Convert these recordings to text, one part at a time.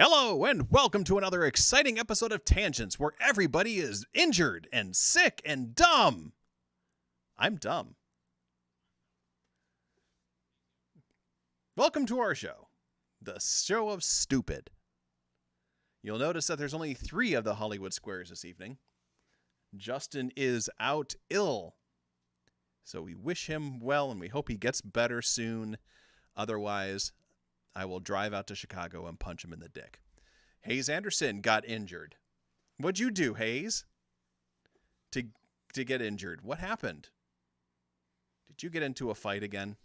Hello, and welcome to another exciting episode of Tangents, where everybody is injured and sick and dumb. I'm dumb. Welcome to our show, the show of stupid. You'll notice that there's only 3 of the Hollywood Squares this evening. Justin is out ill, so we wish him well and we hope he gets better soon. Otherwise, I will drive out to Chicago and punch him in the dick. Hayes Anderson got injured. What'd you do, Hayes? To get injured? What happened? Did you get into a fight again?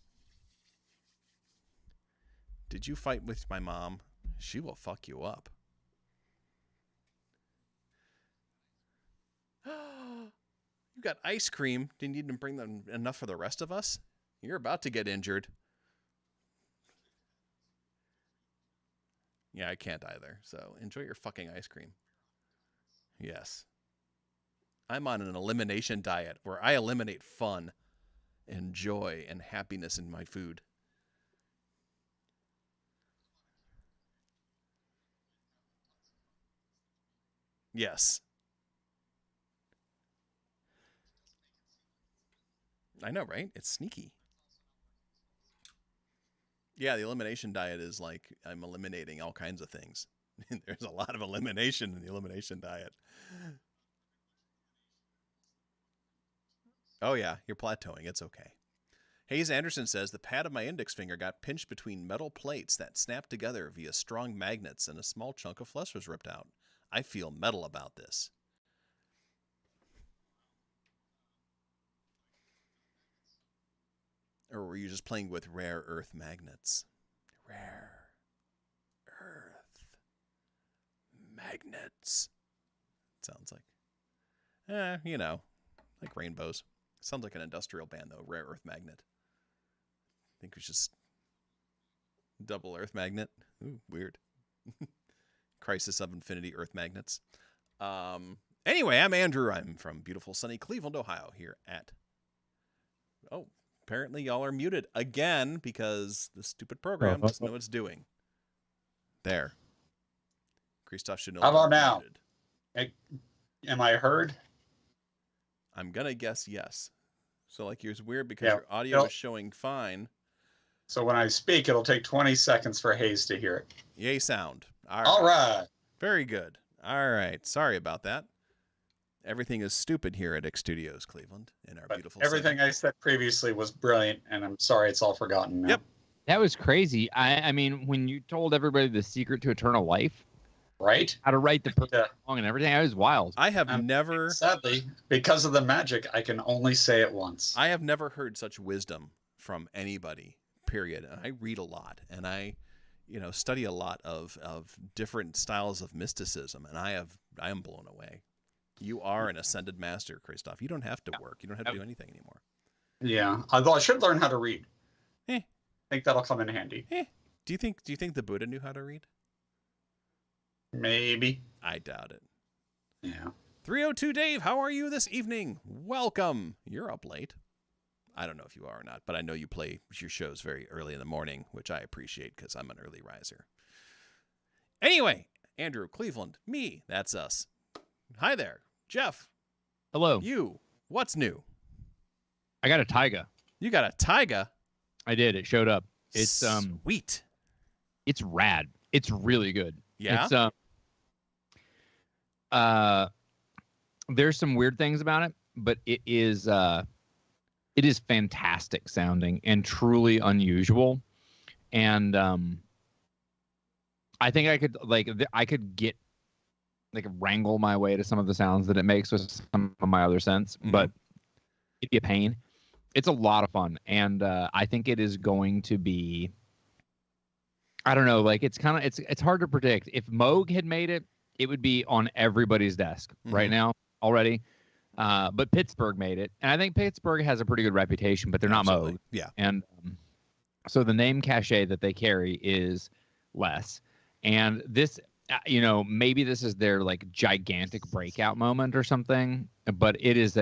Did you fight with my mom? She will fuck you up. You got ice cream. Didn't you even bring them enough for the rest of us? You're about to get injured. Yeah, I can't either. So enjoy your fucking ice cream. Yes. I'm on an elimination diet where I eliminate fun and joy and happiness in my food. Yes. I know, right? It's sneaky. Yeah, the elimination diet is like I'm eliminating all kinds of things. There's a lot of elimination in the elimination diet. Oh, yeah, you're plateauing. It's okay. Hayes Anderson says the pad of my index finger got pinched between metal plates that snapped together via strong magnets and a small chunk of flesh was ripped out. I feel metal about this. Or were you just playing with rare earth magnets? Rare earth magnets. Sounds like, like rainbows. Sounds like an industrial band, though. Rare earth magnet. I think it's just double earth magnet. Ooh, weird. Crisis of Infinity earth magnets. Anyway, I'm Andrew. I'm from beautiful sunny Cleveland, Ohio, here at... Oh, apparently y'all are muted again because the stupid program doesn't know what it's doing. There. Christoph should know. How about now? Am I heard? I'm going to guess yes. So like it's weird because your audio is showing fine. So when I speak, it'll take 20 seconds for Hayes to hear it. Yay sound. All right. Very good. All right. Sorry about that. Everything is stupid here at X Studios Cleveland in our beautiful everything city. I said previously was brilliant, and I'm sorry it's all forgotten now. Yep. That was crazy. I mean, when you told everybody the secret to eternal life, right? How to write the perfect song and everything, that was wild. I have never... Sadly, because of the magic, I can only say it once. I have never heard such wisdom from anybody, period. And I read a lot, and I study a lot of different styles of mysticism, and I am blown away. You are an ascended master, Christoph. You don't have to work. You don't have to do anything anymore. Yeah, although I should learn how to read. I think that'll come in handy. Do you think the Buddha knew how to read? Maybe. I doubt it. Yeah. 302 Dave, how are you this evening? Welcome. You're up late. I don't know if you are or not, but I know you play your shows very early in the morning, which I appreciate because I'm an early riser. Anyway, Andrew, Cleveland, me, that's us. Hi there. Jeff. Hello. You. What's new? I got a taiga. You got a taiga? I did. It showed up. It's sweet. It's rad. It's really good. Yeah. It's there's some weird things about it, but it is fantastic sounding and truly unusual. And I think I could get wrangle my way to some of the sounds that it makes with some of my other scents, but it'd be a pain. It's a lot of fun, and I think it is going to be. I don't know, it's hard to predict. If Moog had made it, it would be on everybody's desk right now already. But Pittsburgh made it, and I think Pittsburgh has a pretty good reputation, but they're not Moog. Yeah, and so the name cachet that they carry is less, and this. Maybe this is their gigantic breakout moment or something, but it is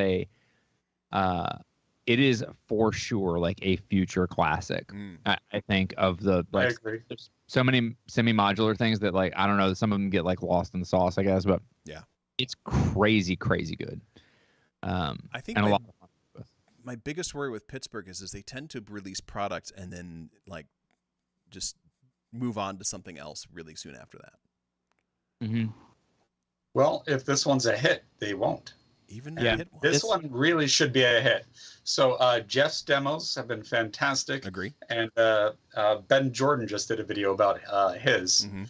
it is for sure like a future classic. I think of the I like agree. there's so many semi-modular things that like I don't know, some of them get like lost in the sauce, I guess, but Yeah. it's crazy good. I think and a my, lot of fun with. my biggest worry with Pittsburgh is they tend to release products and then like just move on to something else really soon after that. Mm-hmm. Well, if this one's a hit, they won't. Even Yeah. hit one. This one really should be a hit. So Jeff's demos have been fantastic. Agree. And Ben Jordan just did a video about his. Mm-hmm.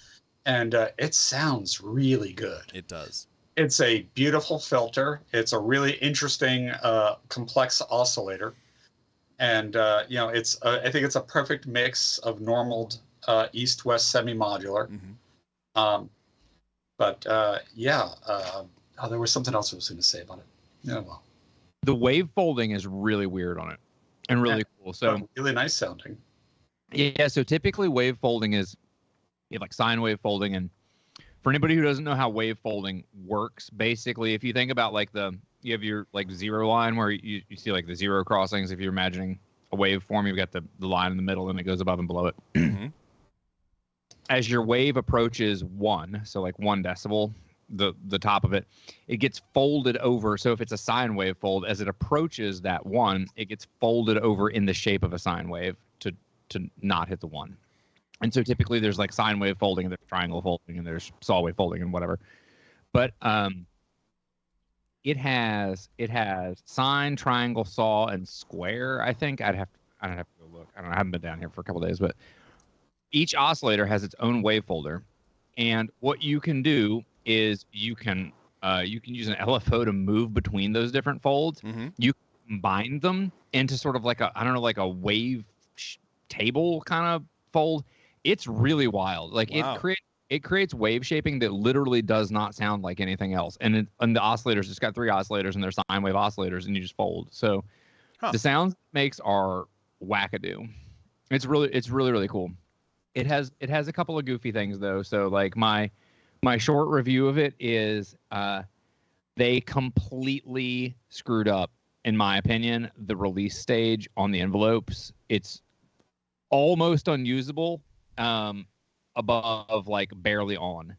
And it sounds really good. It does. It's a beautiful filter. It's a really interesting, complex oscillator. And, it's I think it's a perfect mix of normal east-west semi-modular. Mm-hmm. There was something else I was going to say about it. Yeah, well. The wave folding is really weird on it and really cool. So really nice sounding. yeah, so typically wave folding is you have like sine wave folding, and for anybody who doesn't know how wave folding works, basically if you think about like you have your like zero line where you see like the zero crossings. If you're imagining a waveform, you've got the line in the middle and it goes above and below it. Mm-hmm. As your wave approaches 1, so like 1 decibel, the top of it, it gets folded over. So if it's a sine wave fold, as it approaches that 1, it gets folded over in the shape of a sine wave to not hit the 1. And so typically there's like sine wave folding, and there's triangle folding, and there's saw wave folding, and whatever. But it has sine, triangle, saw, and square. I think I don't have to go look. I don't know. I haven't been down here for a couple of days, but each oscillator has its own wave folder, and what you can do is you can use an LFO to move between those different folds. Mm-hmm. You combine them into sort of like a wave table kind of fold. It's really wild. Like Wow. it creates wave shaping that literally does not sound like anything else. And the oscillators, it's got 3 oscillators, and they're sine wave oscillators, and you just fold. So the sounds it makes are wackadoo. It's really cool. It has a couple of goofy things though. So like my short review of it is they completely screwed up, in my opinion, the release stage on the envelopes. It's almost unusable, above like barely on.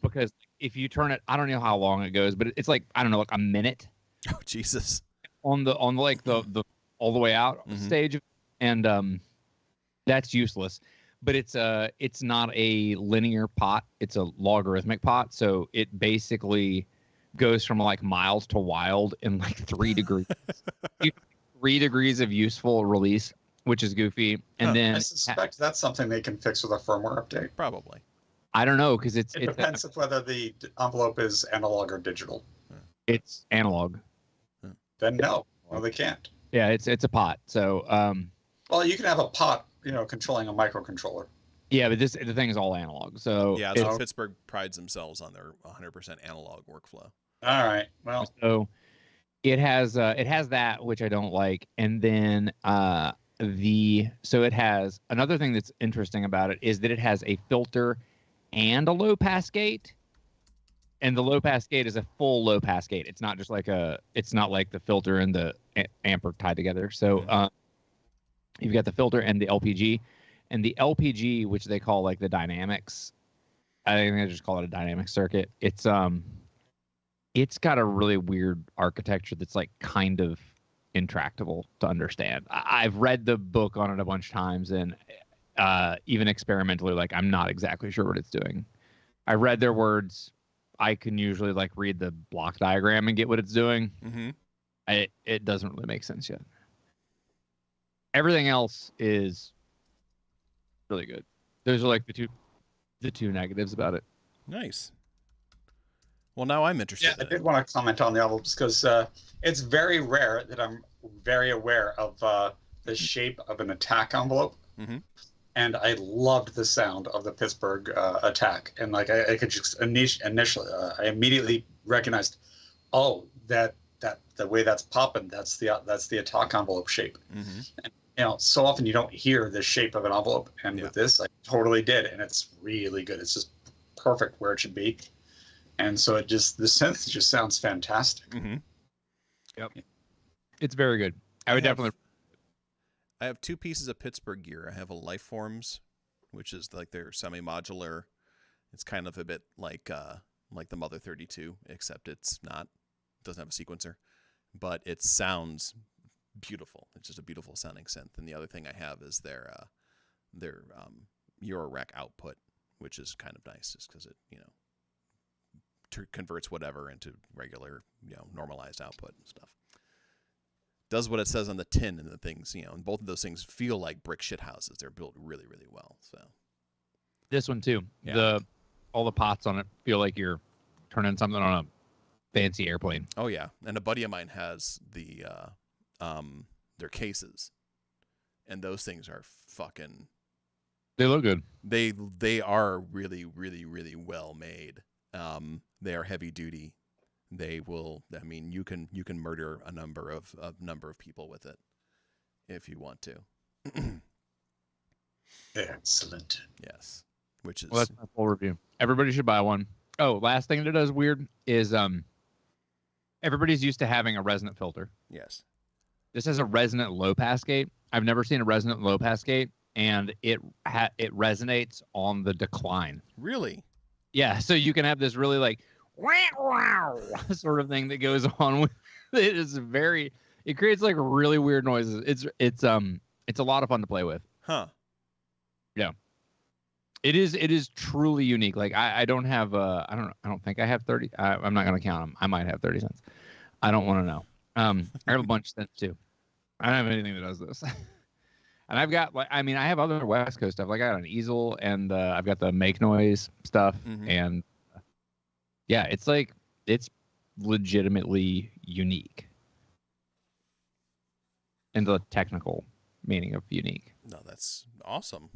Because if you turn it, I don't know how long it goes, but it's like, I don't know, like a minute Oh Jesus. on the like the all the way out stage, and that's useless. But it's not a linear pot, it's a logarithmic pot, so it basically goes from like mild to wild in like 3 degrees. 3 degrees of useful release, which is goofy. And then I suspect that's something they can fix with a firmware update. Probably. I don't know, because it depends of whether the envelope is analog or digital. It's analog. Then no, they can't. Yeah, it's a pot. So well, you can have a pot, controlling a microcontroller. yeah, but the thing is all analog. So Yeah, so Pittsburgh prides themselves on their 100% analog workflow. All right. Well, so it has that, which I don't like, and then it has another thing that's interesting about it is that it has a filter and a low pass gate, and the low pass gate is a full low pass gate. It's not just like it's not like the filter and the amp are tied together. So you've got the filter and the LPG, and the LPG, which they call like the dynamics. I think they just call it a dynamic circuit. It's got a really weird architecture that's like kind of intractable to understand. I've read the book on it a bunch of times, and even experimentally, like I'm not exactly sure what it's doing. I read their words. I can usually like read the block diagram and get what it's doing. Mm-hmm. It doesn't really make sense yet. Everything else is really good. Those are like the two negatives about it. Nice. Well, now I'm interested. Yeah, I did want to comment on the envelopes because it's very rare that I'm very aware of the shape of an attack envelope. Mm-hmm. And I loved the sound of the Pittsburgh attack. And like I could just initially, I immediately recognized, oh, that the way that's popping, that's the attack envelope shape. Mm-hmm. And, so often you don't hear the shape of an envelope, and with this, I totally did, and it's really good. It's just perfect where it should be. And so the synth just sounds fantastic. Mm-hmm. Yep. It's very good. I would definitely. I have 2 pieces of Pittsburgh gear. I have a Lifeforms, which is like their semi-modular. It's kind of a bit like the Mother 32, except it's not. It doesn't have a sequencer, but it sounds beautiful. It's just a beautiful sounding synth. And the other thing I have is their Eurorack output, which is kind of nice, just because it converts whatever into regular normalized output and stuff. Does what it says on the tin, and the things, and both of those things feel like brick shit houses. They're built really, really well. So this one too. Yeah. All the pots on it feel like you're turning something on a fancy airplane. Oh yeah, and a buddy of mine has their cases, and those things are fucking. They look good. They are really, really, really well made. They are heavy duty. They will. I mean, you can murder a number of people with it if you want to. Excellent. Yes, which is. Well, that's my full review. Everybody should buy one. Oh, last thing that does weird is everybody's used to having a resonant filter. Yes. This has a resonant low pass gate. I've never seen a resonant low pass gate, and it resonates on the decline. Really? Yeah, so you can have this really like wow sort of thing that goes on with it. It creates like really weird noises. It's a lot of fun to play with. Huh. Yeah. It is truly unique. Like I don't have I don't think I have 30. I'm not gonna count them. I might have 30 cents. I don't want to know. I have a bunch of cents too. I don't have anything that does this. And I've got I have other West Coast stuff. Like I got an easel, and I've got the make noise stuff, and yeah, it's legitimately unique in the technical meaning of unique. No, that's awesome.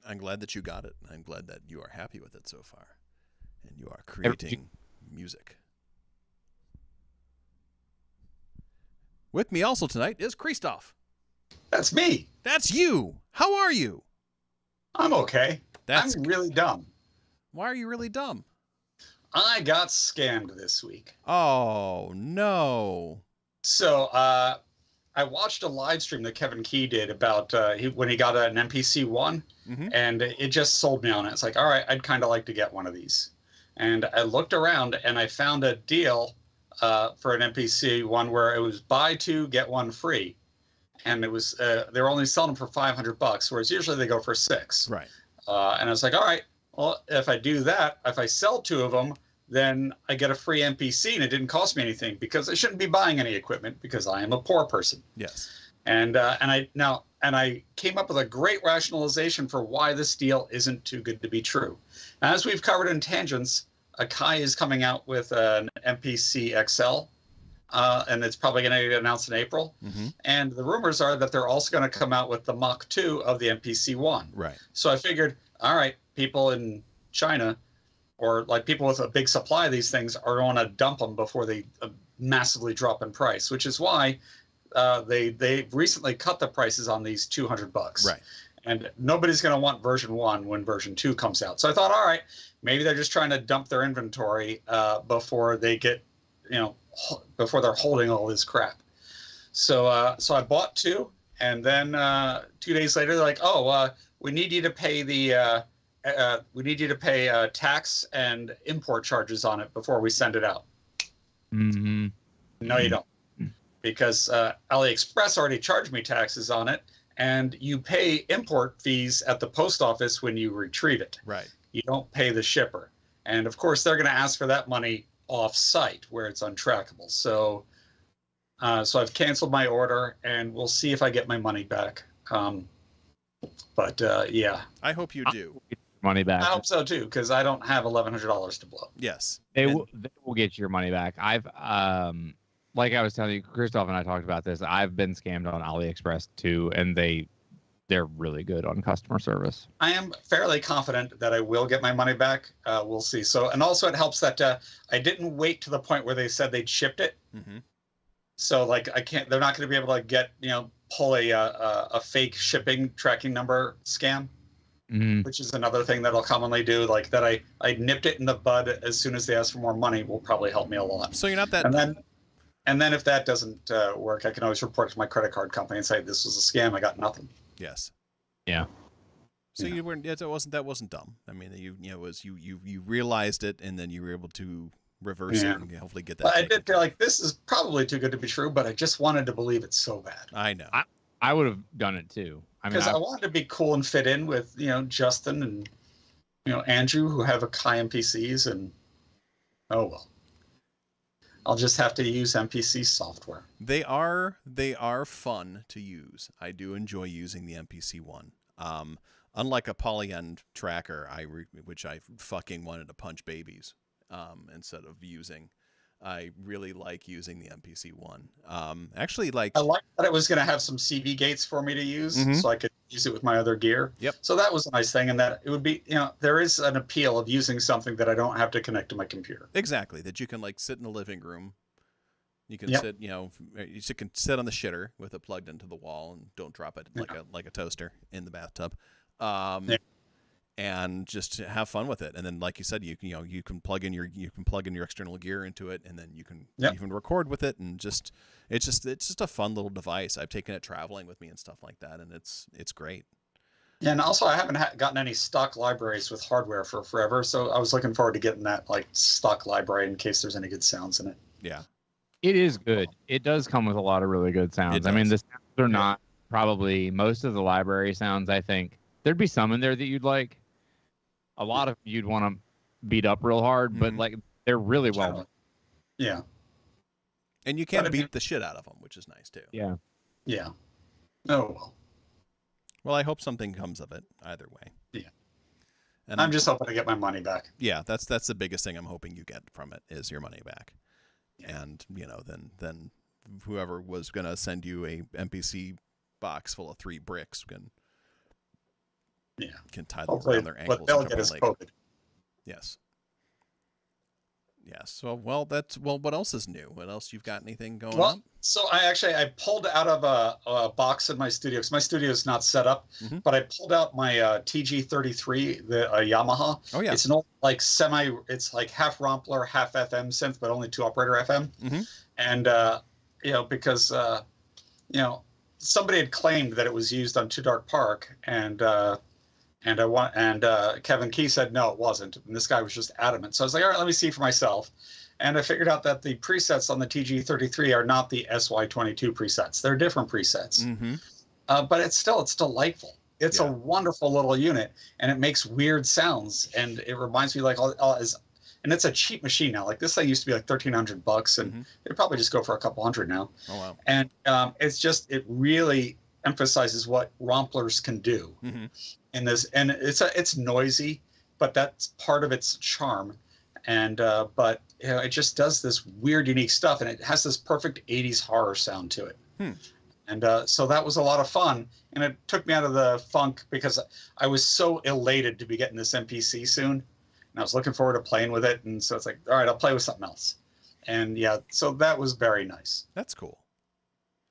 I'm glad that you got it. I'm glad that you are happy with it so far, and you are creating music. With me also tonight is Christoph. That's me. That's you. How are you? I'm okay. I'm really dumb. Why are you really dumb? I got scammed this week. Oh, no. So I watched a live stream that Kevin Key did about when he got an MPC one, and it just sold me on it. It's like, all right, I'd kind of like to get one of these. And I looked around, and I found a deal for an MPC one where it was buy 2, get 1 free. And it was they were only selling them for $500, whereas usually they go for $600. Right. And I was like, all right, well, if I do that, if I sell 2 of them, then I get a free MPC, and it didn't cost me anything because I shouldn't be buying any equipment because I am a poor person. Yes. And I came up with a great rationalization for why this deal isn't too good to be true. As we've covered in Tangents, Akai is coming out with an MPC XL. And it's probably going to get announced in April. And the rumors are that they're also going to come out with the Mach 2 of the MPC-1. Right. So I figured, all right, people in China or like people with a big supply of these things are going to dump them before they massively drop in price, which is why they recently cut the prices on these $200. Right. And nobody's going to want version 1 when version 2 comes out. So I thought, all right, maybe they're just trying to dump their inventory before they get, before they're holding all this crap. So I bought 2, and then 2 days later they're like, oh, we need you to pay tax and import charges on it before we send it out. No, you don't, because AliExpress already charged me taxes on it, and you pay import fees at the post office when you retrieve it. Right. You don't pay the shipper, and of course they're going to ask for that money off-site where it's untrackable. So I've canceled my order, and we'll see if I get my money back. Yeah. I hope you do. Money back. I hope so too, because I don't have $1,100 to blow. Yes. They will get your money back. I've like I was telling you, Christoph and I talked about this. I've been scammed on AliExpress too, and they're really good on customer service. I am fairly confident that I will get my money back. We'll see. So, and also it helps that I didn't wait to the point where they said they'd shipped it. So like they're not going to be able to pull a fake shipping tracking number scam, which is another thing that I'll commonly do. Like that I nipped it in the bud as soon as they ask for more money will probably help me a lot. So you're not that. And then And then if that doesn't work, I can always report it to my credit card company and say this was a scam. I got nothing. Yes. Yeah. So Yeah. you weren't. That wasn't dumb. I mean, you realized it, and then you were able to reverse Yeah. it and hopefully get that. But I taken did feel like this is probably too good to be true, but I just wanted to believe it so bad. I know. I would have done it too. I mean, Because I wanted to be cool and fit in with, Justin and, Andrew, who have high MPCs, and oh well. I'll just have to use MPC software. They are fun to use. I do enjoy using the MPC one. Unlike a polyend tracker, which I fucking wanted to punch babies instead of using. I really like using the MPC one. Actually, like I liked that it was going to have some CV gates for me to use, Mhm. so I could use it with my other gear. Yep. So that was a nice thing, and that it would be, there is an appeal of using something that I don't have to connect to my computer. exactly that you can like sit in the living room. You can Yep. sit, you can sit on the shitter with it plugged into the wall and don't drop it like a toaster in the bathtub. Yeah. And just to have fun with it. And then, like you said, you can plug in your external gear into it, and then you can Yep. even record with it, and it's just a fun little device. I've taken it traveling with me and stuff like that, and it's great. Yeah, and also I haven't gotten any stock libraries with hardware for forever, so I was looking forward to getting that like stock library in case there's any good sounds in it. Yeah, it is good. It does come with a lot of really good sounds. I mean, the does. sounds are not probably most of the library sounds. I think there'd be some in there that you'd like. A lot of you'd want to beat up real hard, but Mhm. like they're really well done. Yeah, and you can't But I mean- beat the shit out of them, which is nice too. Yeah. yeah. Oh well. Well, I hope something comes of it either way. Yeah. And I'm just hoping to get my money back. yeah, that's the biggest thing I'm hoping you get from it is your money back. Yeah. And then whoever was gonna send you a MPC box full of 3 bricks can tie them Hopefully, around their ankles. what they'll and get jump is on a lake. COVID. Yes. Yes. So what else is new? What else you've got? Anything going Well, on? so I pulled out of a box in my studio because my studio is not set up, Mhm. but I pulled out my TG33, the Yamaha. Oh yeah. It's an old it's like half Rompler, half FM synth, but only 2 operator FM. Mhm. And because somebody had claimed that it was used on Too Dark Park, and Kevin Key said no, it wasn't, and this guy was just adamant. So I was like, all right, let me see for myself. And I figured out that the presets on the TG33 are not the SY22 presets; they're different presets. Mm-hmm. But it's delightful. It's Yeah. a wonderful little unit, and it makes weird sounds, and it reminds me and it's a cheap machine now. Like this thing used to be like $1,300, and Mhm. it'd probably just go for a couple hundred now. Oh wow. And it really emphasizes what Romplers can do Mm-hmm. in this, and it's noisy, but that's part of its charm. And but it just does this weird, unique stuff, and it has this perfect '80s horror sound to it. And so that was a lot of fun, and it took me out of the funk because I was so elated to be getting this MPC soon, and I was looking forward to playing with it. And so it's like, all right, I'll play with something else. And yeah, so that was very nice. That's cool.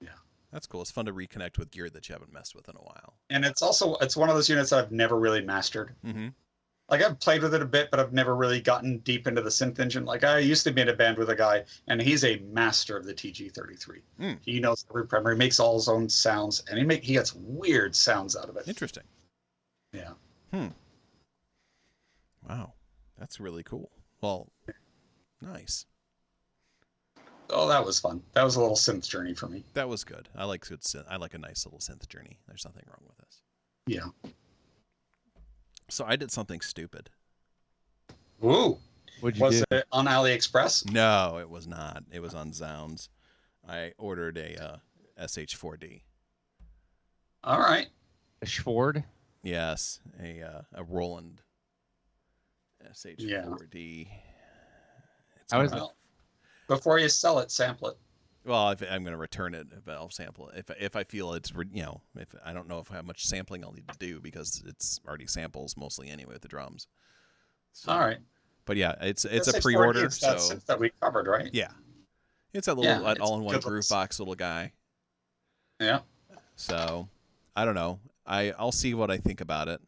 Yeah. That's cool. It's fun to reconnect with gear that you haven't messed with in a while. And it's one of those units that I've never really mastered. Mm-hmm. Like I've played with it a bit, but I've never really gotten deep into the synth engine. Like I used to be in a band with a guy, and he's a master of the TG33. Mm. He knows every primer. He makes all his own sounds, and he gets weird sounds out of it. Interesting. Yeah. Wow. That's really cool. Well, nice. Oh, that was fun. That was a little synth journey for me. That was good. I like good synth. I like a nice little synth journey. There's nothing wrong with this. Yeah. So I did something stupid. Ooh. What'd you Was do? it on AliExpress? No, it was not. It was on Zounds. I ordered a SH4D. All right. A Schword? Yes, a Roland SH4D. It's How is gonna- Well, before you sell it, sample it. Well, if I'm going to return it, if I'll sample it. If I feel it's, if I don't know how much sampling I'll need to do because it's already samples mostly anyway with the drums. So, All right. But yeah, it's a SH4D, pre-order, it's that so synth that we covered, right? yeah, it's a little Yeah, it's all-in-one good groove looks. box little guy. Yeah. So I don't know. I'll see what I think about it.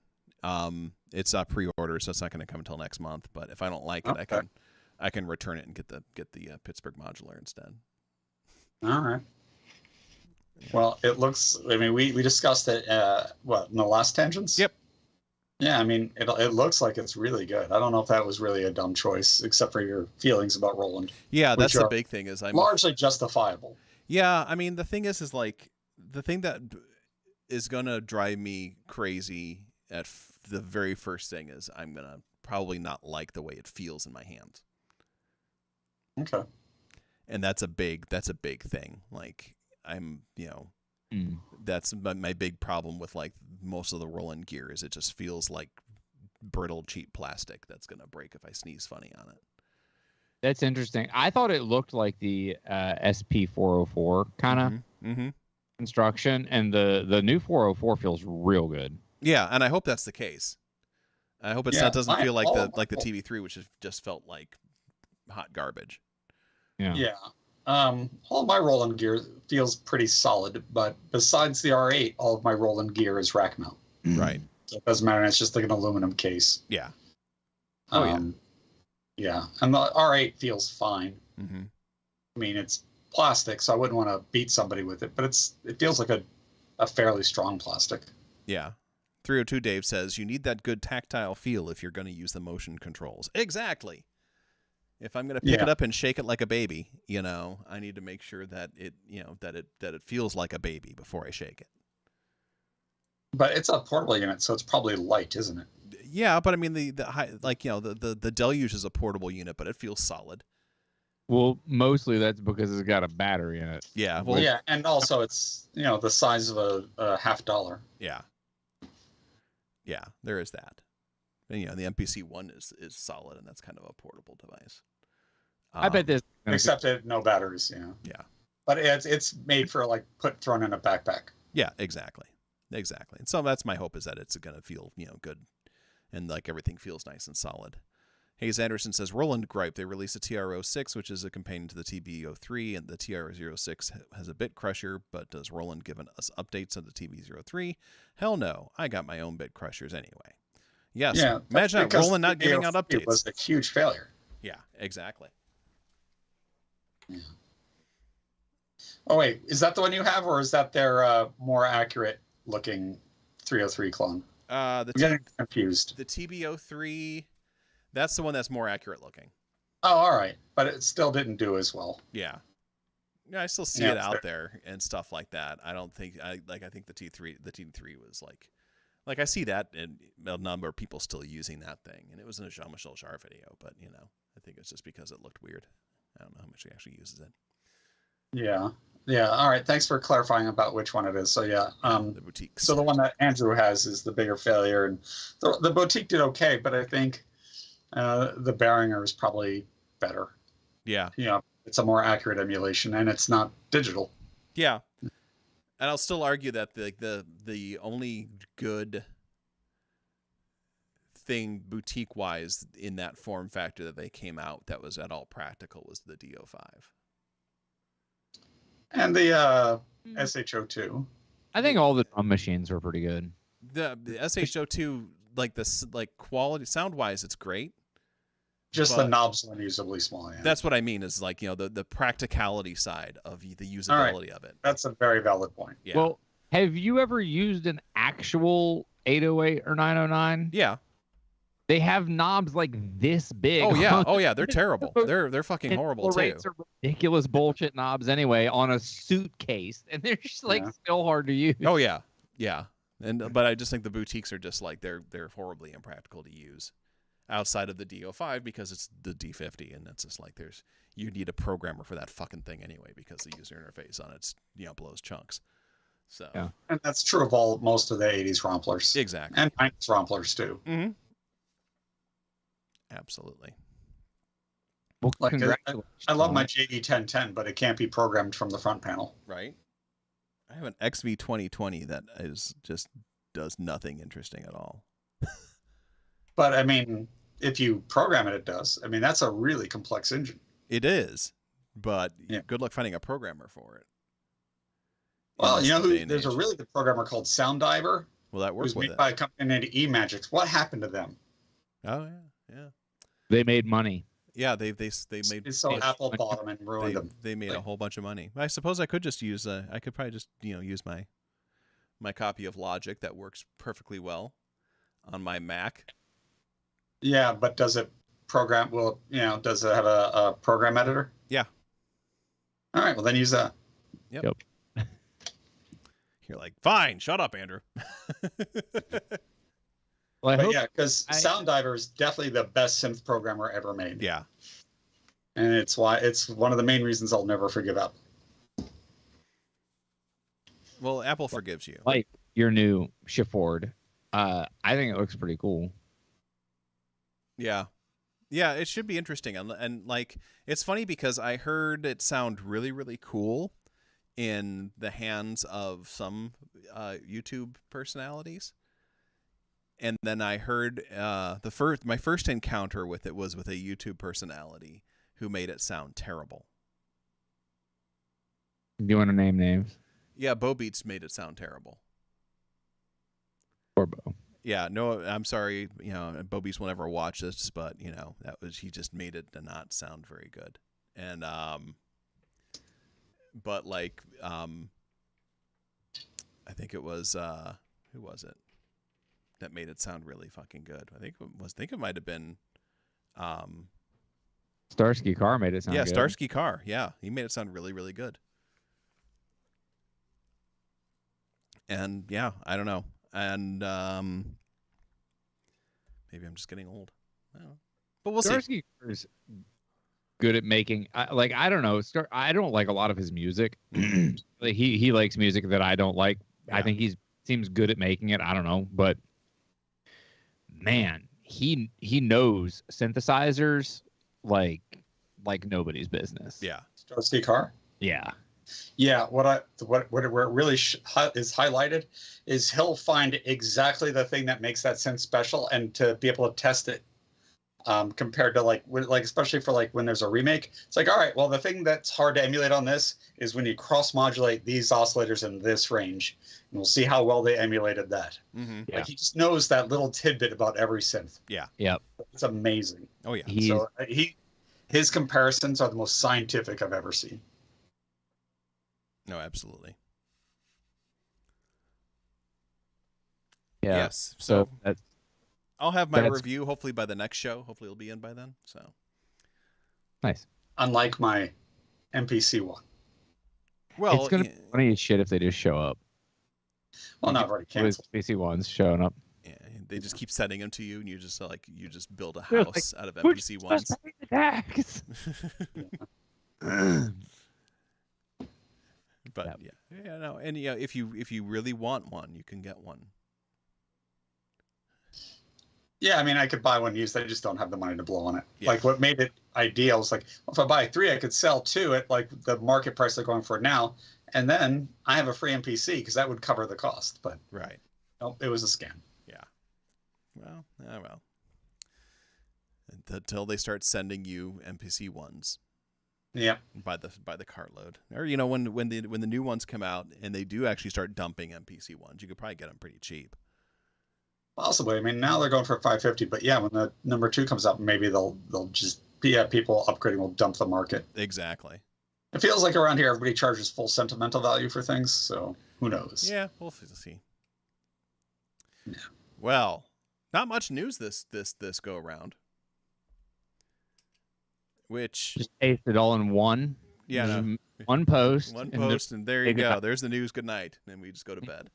It's a pre-order, so it's not going to come until next month. But if I don't like it, Okay. I can return it and get the Pittsburgh modular instead. All right. Well, it looks. I mean, we discussed it. What, in the last tangents? Yep. Yeah, I mean, it looks like it's really good. I don't know if that was really a dumb choice, except for your feelings about Roland. Yeah, that's Which the are big thing. Is I'm largely justifiable. Yeah, I mean, the thing is like the thing that is gonna drive me crazy at the very first thing is I'm gonna probably not like the way it feels in my hands, Okay. and that's a big thing. Like I'm, that's my big problem with like most of the Roland gear is it just feels like brittle, cheap plastic that's gonna break if I sneeze funny on it. That's interesting. I thought it looked like the SP404 kind of construction, and the new 404 feels real good. Yeah, and I hope that's the case. I hope doesn't feel like the TV3, which just felt like hot garbage. Yeah. Yeah. All my Roland gear feels pretty solid, but besides the R8, all of my Roland gear is rack mount. Right. So it doesn't matter. It's just like an aluminum case. Yeah. Oh, yeah. Yeah. And the R8 feels fine. Mm-hmm. I mean, it's plastic, so I wouldn't want to beat somebody with it, but it feels like a fairly strong plastic. Yeah. 302 Dave says, you need that good tactile feel if you're going to use the motion controls. Exactly. If I'm going to pick it up and shake it like a baby, I need to make sure that it, that it feels like a baby before I shake it. But it's a portable unit, so it's probably light, isn't it? Yeah, but I mean the Deluge is a portable unit, but it feels solid. Well, mostly that's because it's got a battery in it. Yeah. Well, yeah, and also it's the size of a $50. Yeah. Yeah, there is that. And, the MPC-1 is solid, and that's kind of a portable device. I bet this. Except it no batteries, Yeah. But it's made for thrown in a backpack. Yeah, exactly. And so that's my hope, is that it's going to feel, good, and like everything feels nice and solid. Hayes Anderson says, Roland gripe, they released a TR-06, which is a companion to the TB-03, and the TR-06 has a bit crusher, but does Roland give us updates on the TB-03? Hell no, I got my own bit crushers anyway. Yes, yeah, imagine that, Roland not giving out updates. It was a huge failure. Yeah, exactly. Yeah. Oh, wait, is that the one you have, or is that their more accurate looking 303 clone? I'm getting confused. The TB-03... That's the one that's more accurate looking. Oh, all right. But it still didn't do as well. Yeah. Yeah, I still see it out there and stuff like that. I don't think I think the T3 was like I see that, and a number of people still using that thing. And it was in a Jean-Michel Jarre video, but I think it's just because it looked weird. I don't know how much he actually uses it. Yeah. Yeah. All right. Thanks for clarifying about which one it is. So yeah. The boutiques. So the one that Andrew has is the bigger failure, and the boutique did okay, but I think the Behringer is probably better. Yeah. It's a more accurate emulation, and it's not digital. Yeah. And I'll still argue that the only good thing boutique wise in that form factor that they came out that was at all practical was the DO5. And the SH02. I think all the drum machines were pretty good. The SH02, like quality sound wise, it's great. Just the knobs are unusably small. Yeah. That's what I mean, is like, the practicality side of the usability of it. That's a very valid point. Yeah. Well, have you ever used an actual 808 or 909? Yeah. They have knobs like this big. Oh yeah. Oh yeah. They're terrible. They're fucking horrible too. Rates are ridiculous bullshit knobs anyway on a suitcase, and they're just still hard to use. Oh yeah. Yeah. But I just think the boutiques are just like they're horribly impractical to use outside of the DO5 because it's the D50, and it's just like you need a programmer for that fucking thing anyway because the user interface on it's blows chunks. So yeah. And that's true of most of the 80s romplers. Exactly. And 90s romplers too. Mm-hmm. Absolutely. Well, I love my JD 1010, but it can't be programmed from the front panel. Right. I have an XV 2020 that does nothing interesting at all. But I mean, if you program it, it does. I mean, that's a really complex engine. It is, but good luck finding a programmer for it. Well, there's a really good programmer called Sound Diver. Well, that works with made by a company named eMagics. What happened to them? Oh yeah. They made money. Yeah, they made It's so apple bottom and ruined them. they made a Like- whole bunch of money. I suppose I could just use I could probably just use my copy of Logic that works perfectly well on my Mac. Yeah, but does it program? Well, does it have a program editor? Yeah. All right, well then use that. You're like, fine, shut up, Andrew. Well, I But hope yeah, because Sound Diver is definitely the best synth programmer ever made. Yeah. And it's one of the main reasons I'll never forgive Apple. Well, Apple forgives you. like your new Shiford. I think it looks pretty cool. Yeah. Yeah, it should be interesting. And like, it's funny because I heard it sound really, really cool in the hands of some YouTube personalities. And then I heard my first encounter with it was with a YouTube personality who made it sound terrible. Do you want to name names? Yeah, Bo Beats made it sound terrible. Or Bo. Yeah, no, I'm sorry, Bo Beats will never watch this, but he just made it to not sound very good. And but like I think it was who was it that made it sound really fucking good? I think it might have been Starsky Carr made it sound good. Starsky Carr. Yeah, he made it sound really, really good. And yeah, I don't know. And maybe I'm just getting old. I don't know. But we'll see. Starsky Carr is good at making. I don't know. I don't like a lot of his music. Like he likes music that I don't like. Yeah. I think seems good at making it. I don't know, but man, he knows synthesizers like nobody's business. Yeah. Starsky Carr? Yeah. Yeah, where it really is highlighted is he'll find exactly the thing that makes that synth special, and to be able to test it compared to like especially for like when there's a remake, it's like, all right, well, the thing that's hard to emulate on this is when you cross modulate these oscillators in this range, and we'll see how well they emulated that. Mm-hmm. Yeah. Like he just knows that little tidbit about every synth. Yeah. Yep. It's amazing. Oh yeah. So his comparisons are the most scientific I've ever seen. No, absolutely. Yeah. Yes. So So that's I'll have my that's- review hopefully by the next show. Hopefully it'll be in by then. So nice. Unlike my MPC one. well, It's gonna be funny as shit if they just show up. Well, no, I've already With canceled. PC ones showing up. yeah, they just keep sending them to you, and you just build a They're house out of We're NPC just ones. supposed to pay the tax. But Yep. yeah, no, and if you really want one, you can get one. Yeah, I mean, I could buy one used. I just don't have the money to blow on it. Yeah. Like, what made it ideal is like, well, if I buy 3, I could sell 2 at like the market price they're going for now, and then I have a free MPC because that would cover the cost. But Right. no, it was a scam. Well, well. Until they start sending you MPC ones Yeah, by the cartload, or when the new ones come out and they do actually start dumping MPC ones, you could probably get them pretty cheap. possibly. I mean, now they're going for $550, but yeah, when the number 2 comes out, maybe they'll just people upgrading will dump the market. Exactly. It feels like around here everybody charges full sentimental value for things, so who knows? Yeah, we'll see. Yeah. Well, not much news this go around. Which Just paste it all in one. yeah, no, Just one post. one and post and there you big go. about- There's the news. Good night, and we just go to bed.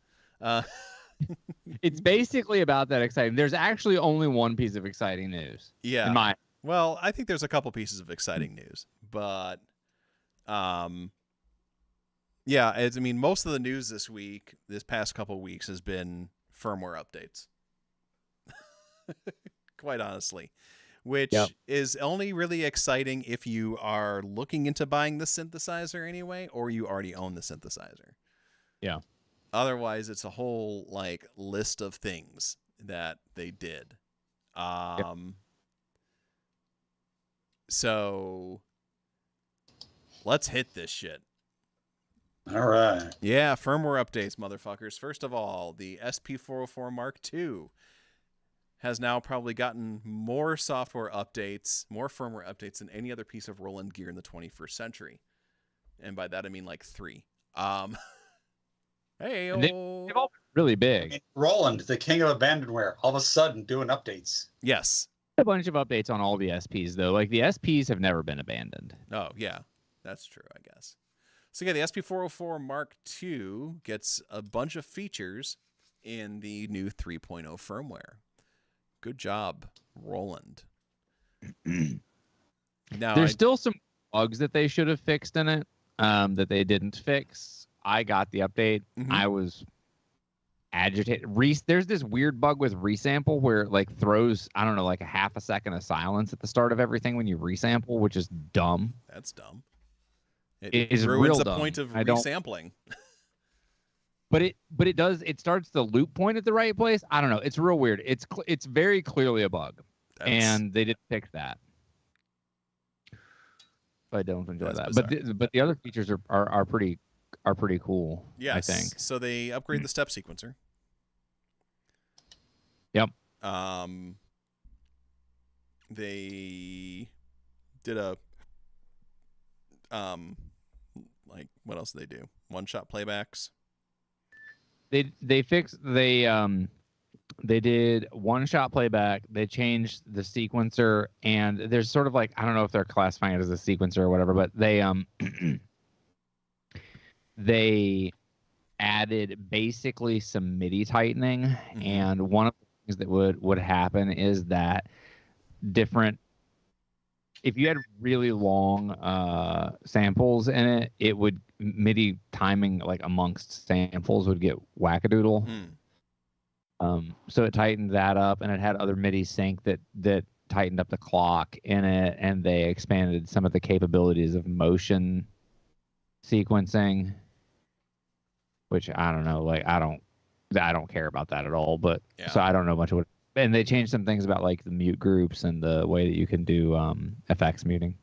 It's basically about that exciting. There's actually only one piece of exciting news. Yeah. In my Well, I think there's a couple pieces of exciting news, but yeah, I mean, most of the news this past couple weeks has been firmware updates. Quite honestly, which Yep. is only really exciting if you are looking into buying the synthesizer anyway, or you already own the synthesizer. Yeah. Otherwise, it's a whole list of things that they did. So let's hit this shit. All right. Yeah, firmware updates, motherfuckers. First of all, the SP404 Mark II has now probably gotten more software updates, more firmware updates than any other piece of Roland gear in the 21st century. And by that I mean like 3. Hey, And they've all been really big. Roland, the king of abandonware, all of a sudden doing updates. yes. A bunch of updates on all the SPs though. Like the SPs have never been abandoned. Oh, yeah. That's true, I guess. So yeah, the SP404 Mark II gets a bunch of features in the new 3.0 firmware. Good job, Roland. Now, There's still some bugs that they should have fixed in it that they didn't fix. I got the update. Mhm. I was agitated. There's this weird bug with resample where it like throws, I don't know, like a half a second of silence at the start of everything when you resample, which is dumb. that's dumb. It is ruins real the dumb. point of I don't- resampling. But it does, it starts the loop point at the right place. I don't know. It's real weird. It's very clearly a bug. And they didn't fix that. I don't enjoy That's that. But the other features are pretty cool. yes. I think. So they upgrade the step sequencer. Yep. They did a like what else did they do? One-shot playbacks. They did one-shot playback. They changed the sequencer, and there's sort of like, I don't know if they're classifying it as a sequencer or whatever, but they they added basically some MIDI tightening, Mhm. and one of the things that would happen is that if you had really long samples in it, it would MIDI timing like amongst samples would get wackadoodle. So it tightened that up, and it had other MIDI sync that tightened up the clock in it, and they expanded some of the capabilities of motion sequencing, which I don't know, like I don't care about that at all, but Yeah. so I don't know much of what. And they changed some things about like the mute groups and the way that you can do FX muting.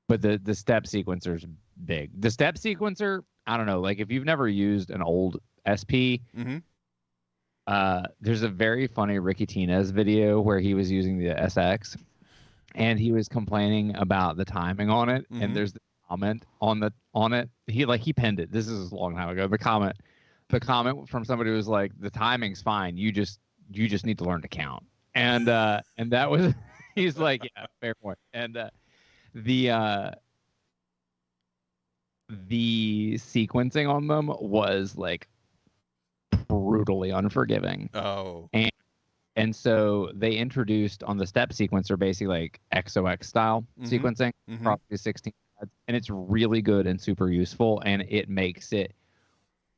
But the step sequencer's big. The step sequencer, I don't know, like if you've never used an old SP, Mm-hmm. there's a very funny Ricky Tinez video where he was using the SX and he was complaining about the timing on it. Mhm. And there's the comment on it. He penned it. This is a long time ago. The comment from somebody was like, the timing's fine. You just need to learn to count. And that was, he's like, yeah, fair point. And the sequencing on them was like brutally unforgiving. Oh. And so they introduced on the step sequencer basically like XOX style Mhm. sequencing Mhm. across the 16 pads, and it's really good and super useful, and it makes it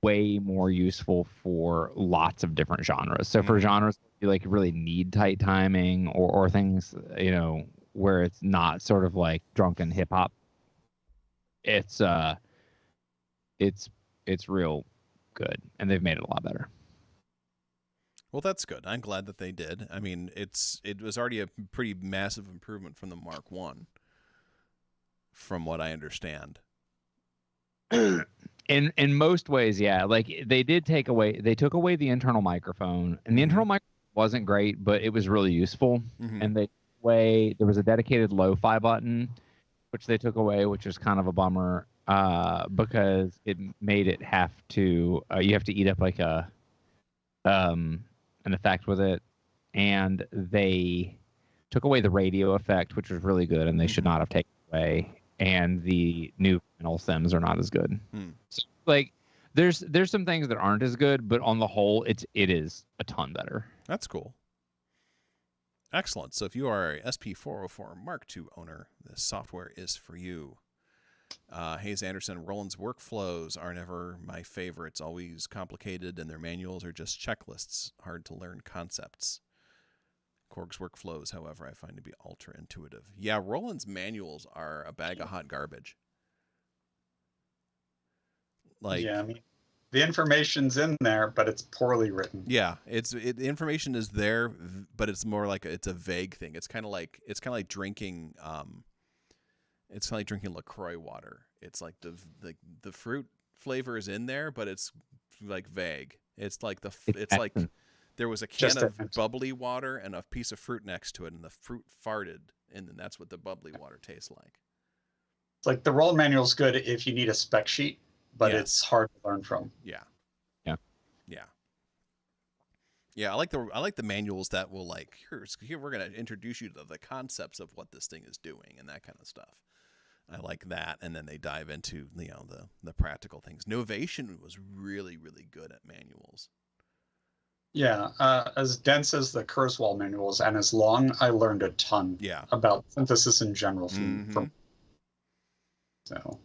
way more useful for lots of different genres. So for Mhm. genres you like really need tight timing or things, you know, where it's not sort of like drunken hip hop, it's real good, and they've made it a lot better. Well, that's good. I'm glad that they did. I mean, it was already a pretty massive improvement from the Mark 1, from what I understand. In most ways, yeah. Like they took away the internal microphone, and the internal microphone wasn't great, but it was really useful. Mhm. And there was a dedicated lo-fi button, which they took away, which is kind of a bummer, because it made it have to you have to eat up like an effect with it, and they took away the radio effect, which was really good, and they should not have taken away. And the new panel stems are not as good. So, like, there's some things that aren't as good, but on the whole, it is a ton better. That's cool. Excellent. So if you are a SP404 Mark II owner, this software is for you. Hayes Anderson, Roland's workflows are never my favorites, always complicated, and their manuals are just checklists, hard to learn concepts. Korg's workflows, however, I find to be ultra intuitive. Yeah, Roland's manuals are a bag of hot garbage. Like, yeah, I mean, the information's in there, but it's poorly written. yeah, the information is there, but it's more like it's a vague thing. It's kind of like drinking it's like drinking LaCroix water. It's like the fruit flavor is in there, but it's like vague. It's like There was a can Just of different. bubbly water and a piece of fruit next to it, and the fruit farted, and then that's what the bubbly water tastes like. It's like the roll manual's good if you need a spec sheet, but Yes. it's hard to learn from. Yeah. Yeah. Yeah. Yeah, I like the manuals that will like here we're gonna introduce you to the concepts of what this thing is doing and that kind of stuff. I like that, and then they dive into the practical things. Novation was really good at manuals. Yeah, as dense as the Kurzweil manuals and as long, I learned a ton Yeah. about synthesis in general from so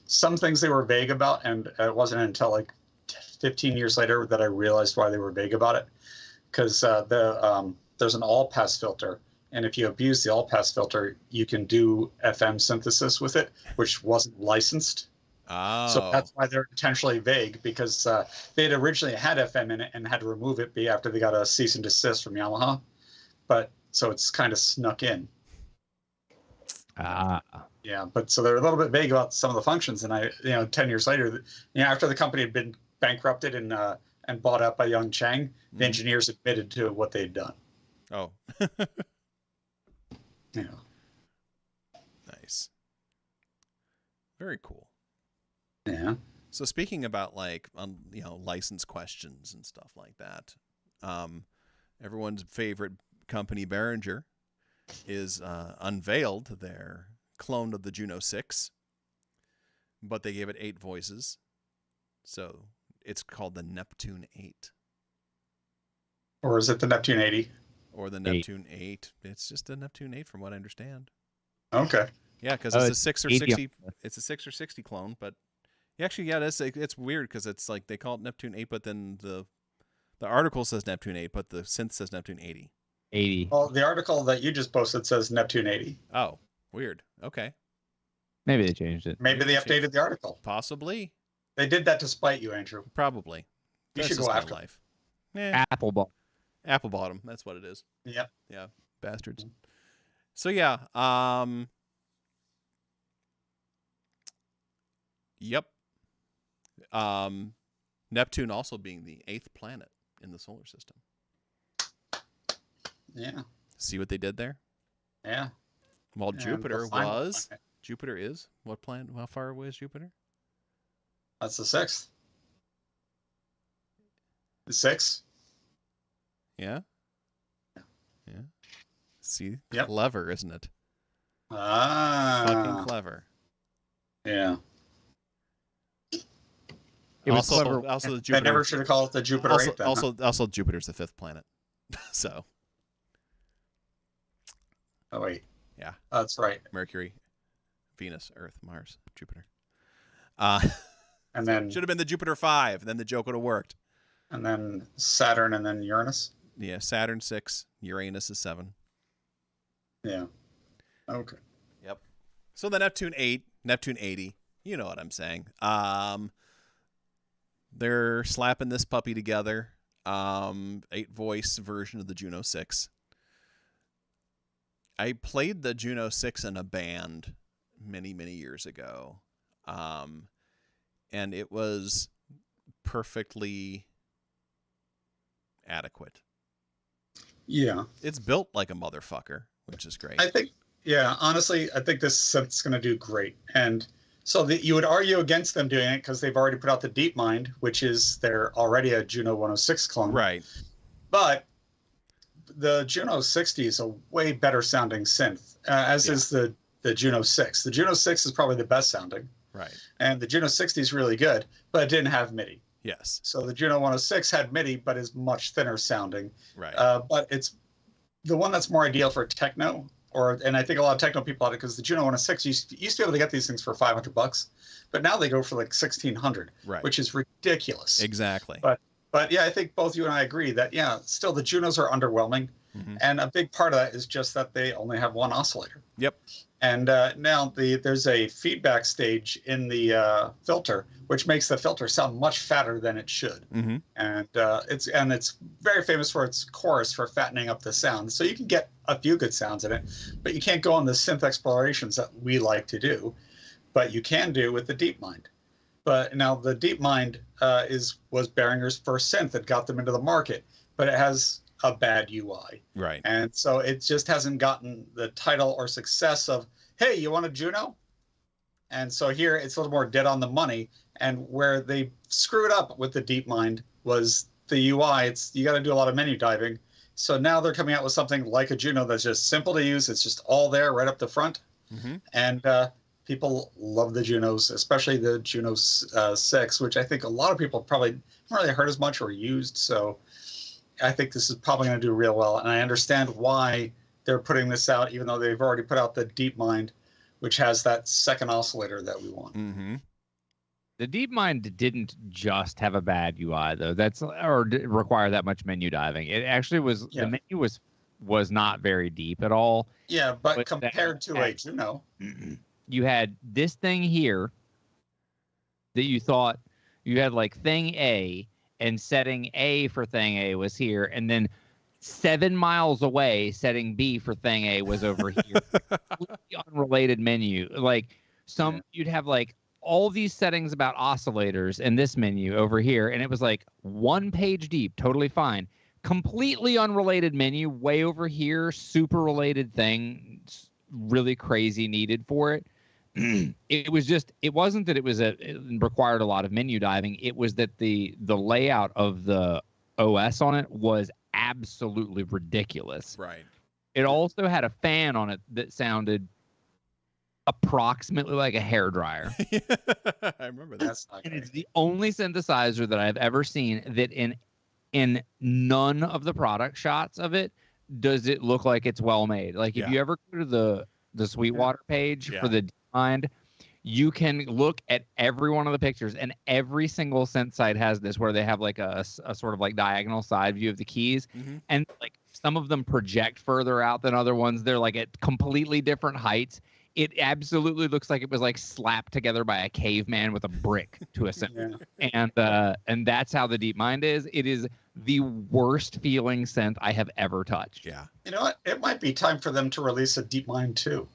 some things they were vague about, and it wasn't until like 15 years later that I realized why they were vague about it. Because there's an all-pass filter, and if you abuse the all-pass filter, you can do FM synthesis with it, which wasn't licensed. Oh. So that's why they're intentionally vague, because they had originally had FM in it and had to remove it after they got a cease and desist from Yamaha. But so it's kind of snuck in. Yeah, but so they're a little bit vague about some of the functions. And 10 years later, after the company had been bankrupted and bought out by Young Chang, the engineers admitted to what they'd done. Oh. Yeah. Nice. Very cool. Yeah. So speaking about license questions and stuff like that, everyone's favorite company, Behringer, is unveiled their clone of the Juno 6, but they gave it 8 voices, so it's called the Neptune 8. Or is it the Neptune 80? Or the Neptune 8. It's just a Neptune 8 from what I understand. Okay. Yeah, because it's a 6 or 60. 80. It's a 6 or 60 clone, but actually, yeah, it's weird because it's like they call it Neptune 8, but then the article says Neptune 8, but the synth says Neptune 80. 80. Well, the article that you just posted says Neptune 80. Oh, weird. Okay. Maybe they changed it. Maybe they updated the article. Possibly. They did that to spite you, Andrew. Probably. You That's should just go my after life. Eh, Apple ball. apple bottom. That's what it is. Yep. Yeah, bastards. So yeah, yep. Neptune also being the 8th planet in the solar system. Yeah. See what they did there? Yeah. Well, And Jupiter the final was. planet, Jupiter is what planet? How far away is Jupiter? That's the 6th. The 6th? Yeah. Yeah. See, Yep. clever, isn't it? Ah. Fucking clever. Yeah. It was also, clever. also the They Jupiter. never should have called it the Jupiter 8 then. Also, Jupiter's the 5th planet. So. Oh, wait. Yeah. That's right. Mercury, Venus, Earth, Mars, Jupiter. And then Should have been the Jupiter 5. Then the joke would have worked. and then Saturn and then Uranus. Yeah, Saturn 6, Uranus is 7. Yeah. Okay. Yep. So the Neptune 8, Neptune 80. You know what I'm saying. They're slapping this puppy together. 8-voice version of the Juno 6. I played the Juno 6 in a band many years ago. And it was perfectly adequate. Yeah. It's built like a motherfucker, which is great. I think, yeah, honestly, I think this set's going to do great. And so you would argue against them doing it because they've already put out the DeepMind, which is they're already a Juno 106 clone. Right. But the Juno 60 is a way better sounding synth, as is the Juno 6. The Juno 6 is probably the best sounding. Right. And the Juno 60 is really good, but it didn't have MIDI. Yes. So the Juno 106 had MIDI, but is much thinner sounding. Right. But it's the one that's more ideal for techno, and I think a lot of techno people had it because the Juno 106 used to be able to get these things for $500, but now they go for like $1,600, Right. which is ridiculous. Exactly. But yeah, I think both you and I agree that still the Junos are underwhelming, and a big part of that is just that they only have one oscillator. Yep. And now there's a feedback stage in the filter, which makes the filter sound much fatter than it should. Mm-hmm. And it's very famous for its chorus for fattening up the sound. So you can get a few good sounds in it, but you can't go on the synth explorations that we like to do. But you can do with the DeepMind. But now the DeepMind was Behringer's first synth that got them into the market. but it has a bad UI. Right. And so it just hasn't gotten the title or success of, hey, you want a Juno? And so here it's a little more dead on the money. And where they screwed up with the DeepMind was the UI. You got to do a lot of menu diving. So now they're coming out with something like a Juno that's just simple to use. It's just all there right up the front. Mm-hmm. And people love the Junos, especially the Juno 6, which I think a lot of people probably haven't really heard as much or used. So I think this is probably going to do real well. And I understand why they're putting this out, even though they've already put out the DeepMind, which has that second oscillator that we want. Mm-hmm. The DeepMind didn't just have a bad UI though. Require that much menu diving. It actually was the menu was not very deep at all. Yeah, but compared to a Juno, you had this thing here that you thought you had like thing A, and setting A for thing A was here, and then 7 miles away, setting B for thing A was over here. Completely unrelated menu. Like you'd have like all these settings about oscillators in this menu over here, and it was like 1 page deep, totally fine. Completely unrelated menu way over here, super related thing, really crazy needed for it. It wasn't that it required a lot of menu diving. It was that the layout of the OS on it was absolutely ridiculous. Right. It also had a fan on it that sounded approximately like a hairdryer. I remember that. And it's the only synthesizer that I've ever seen that in none of the product shots of it does it look like it's well made. Like if you ever go to the Sweetwater page for the DeepMind, you can look at every one of the pictures, and every single synth site has this where they have like a sort of like diagonal side view of the keys, and like some of them project further out than other ones. They're like at completely different heights. It absolutely looks like it was like slapped together by a caveman with a brick to a synth. And that's how the DeepMind is. It is the worst feeling synth I have ever touched. Yeah. You know what? It might be time for them to release a DeepMind 2,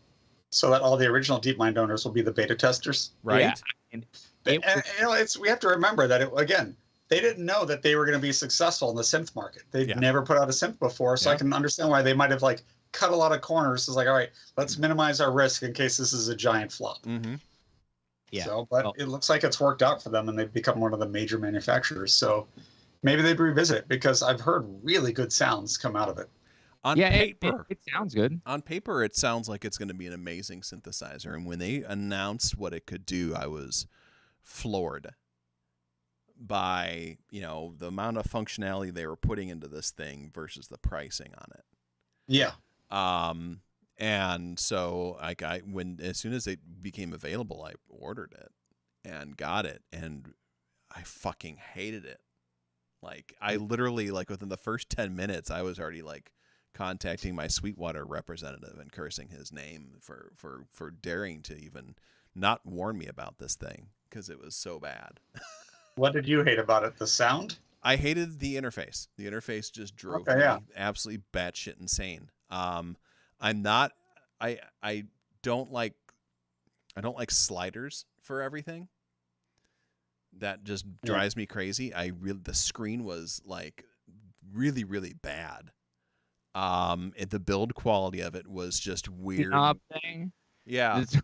so that all the original DeepMind owners will be the beta testers. Right. Yeah. And you know, we have to remember that they didn't know that they were going to be successful in the synth market. They'd never put out a synth before, so I can understand why they might have like cut a lot of corners. It's like, all right, let's minimize our risk in case this is a giant flop. Mm-hmm. Yeah. So, but it looks like it's worked out for them, and they've become one of the major manufacturers. So maybe they'd revisit it, because I've heard really good sounds come out of it. On paper, it sounds good. On paper, it sounds like it's going to be an amazing synthesizer. And when they announced what it could do, I was floored by, the amount of functionality they were putting into this thing versus the pricing on it. Yeah. And so as soon as it became available, I ordered it and got it, and I fucking hated it. Like, I literally, like, within the first 10 minutes, I was already like contacting my Sweetwater representative and cursing his name for daring to even not warn me about this thing, because it was so bad. What did you hate about it? The sound? I hated the interface. The interface just drove me absolutely batshit insane. I don't like sliders for everything. That just drives me crazy. The screen was like really, really bad. The build quality of it was just weird. Thing. Yeah. It's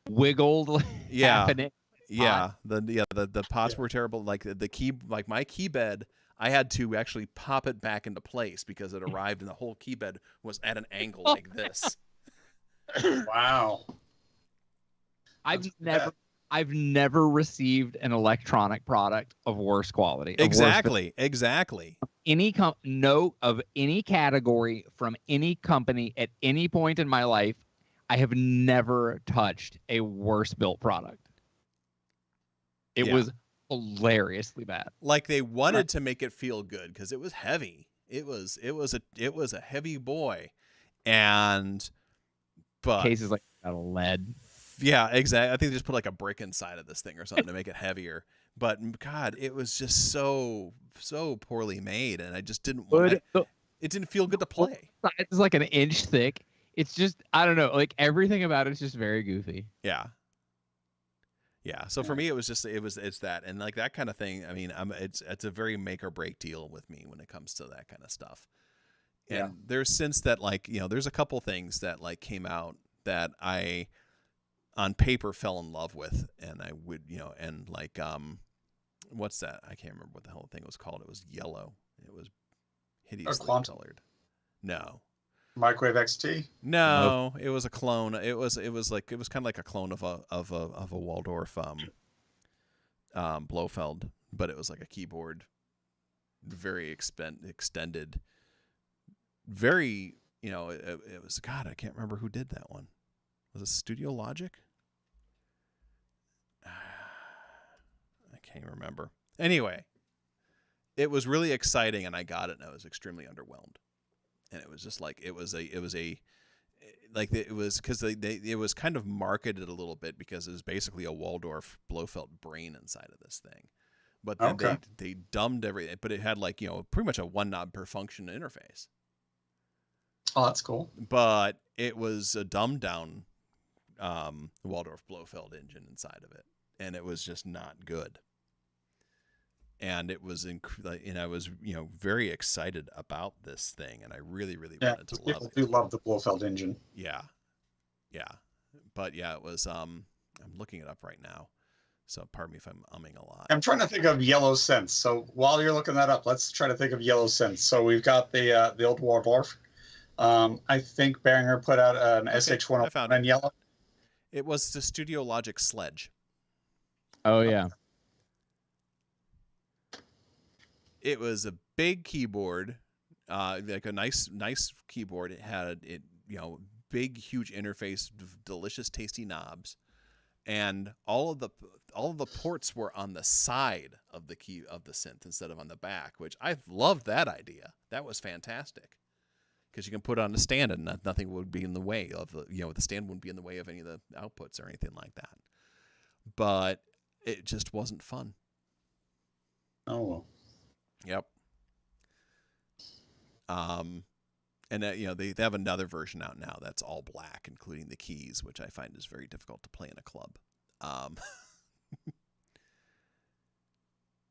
wiggled. Yeah. Happening. Yeah. The pots were terrible. Like my key bed, I had to actually pop it back into place because it arrived and the whole key bed was at an angle like this. Wow. I've never received an electronic product of worse quality. Exactly. Of any category from any company at any point in my life, I have never touched a worse built product. It was hilariously bad. Like, they wanted to make it feel good because it was heavy. It was a heavy boy, but cases like out of lead. Yeah, exactly. I think they just put like a brick inside of this thing or something to make it heavier. But God, it was just so poorly made, and I just didn't want it. It didn't feel good to play. It's like an inch thick. It's just, I don't know, like everything about it's just very goofy. Yeah, Yeah. So for me, it was just it's that and like that kind of thing. I mean, it's a very make or break deal with me when it comes to that kind of stuff. And Yeah. there's since that like there's a couple things that like came out that I on paper fell in love with, and I would and like what's that? I can't remember what the hell the thing was called. It was yellow. It was hideously Quantum. colored. No. Microwave XT. No, it was a clone. It was kind of like a clone of a Waldorf Blofeld, but it was like a keyboard, very extended, very it was God. I can't remember who did that one. Was it Studio Logic? I can't remember. Anyway, it was really exciting, and I got it, and I was extremely underwhelmed. And it was just like it was because it was kind of marketed a little bit because it was basically a Waldorf Blofeld brain inside of this thing, but then Okay. they dumbed everything. But it had like pretty much a one knob per function interface, Oh, that's cool. but it was a dumbed down Waldorf Blofeld engine inside of it, and it was just not good. And it was and I was very excited about this thing, and I really Yeah, wanted to love people it. do love the Blofeld engine. Yeah, but yeah, it was. I'm looking it up right now, so pardon me if I'm umming a lot. I'm trying to think of Yellow Sense. So while you're looking that up, let's try to think of Yellow Sense. So we've got the old Waldorf. I think Behringer put out an Okay, I SH101 found it. in yellow. It was the Studio Logic Sledge. Oh yeah. It was a big keyboard, like a nice keyboard. It had big huge interface, delicious tasty knobs, and all of the ports were on the side of the key of the synth instead of on the back, which I loved that idea. That was fantastic because you can put it on a stand and nothing would be in the way of the stand wouldn't be in the way of any of the outputs or anything like that. But it just wasn't fun. Oh well. Yep. And they have another version out now that's all black, including the keys, which I find is very difficult to play in a club.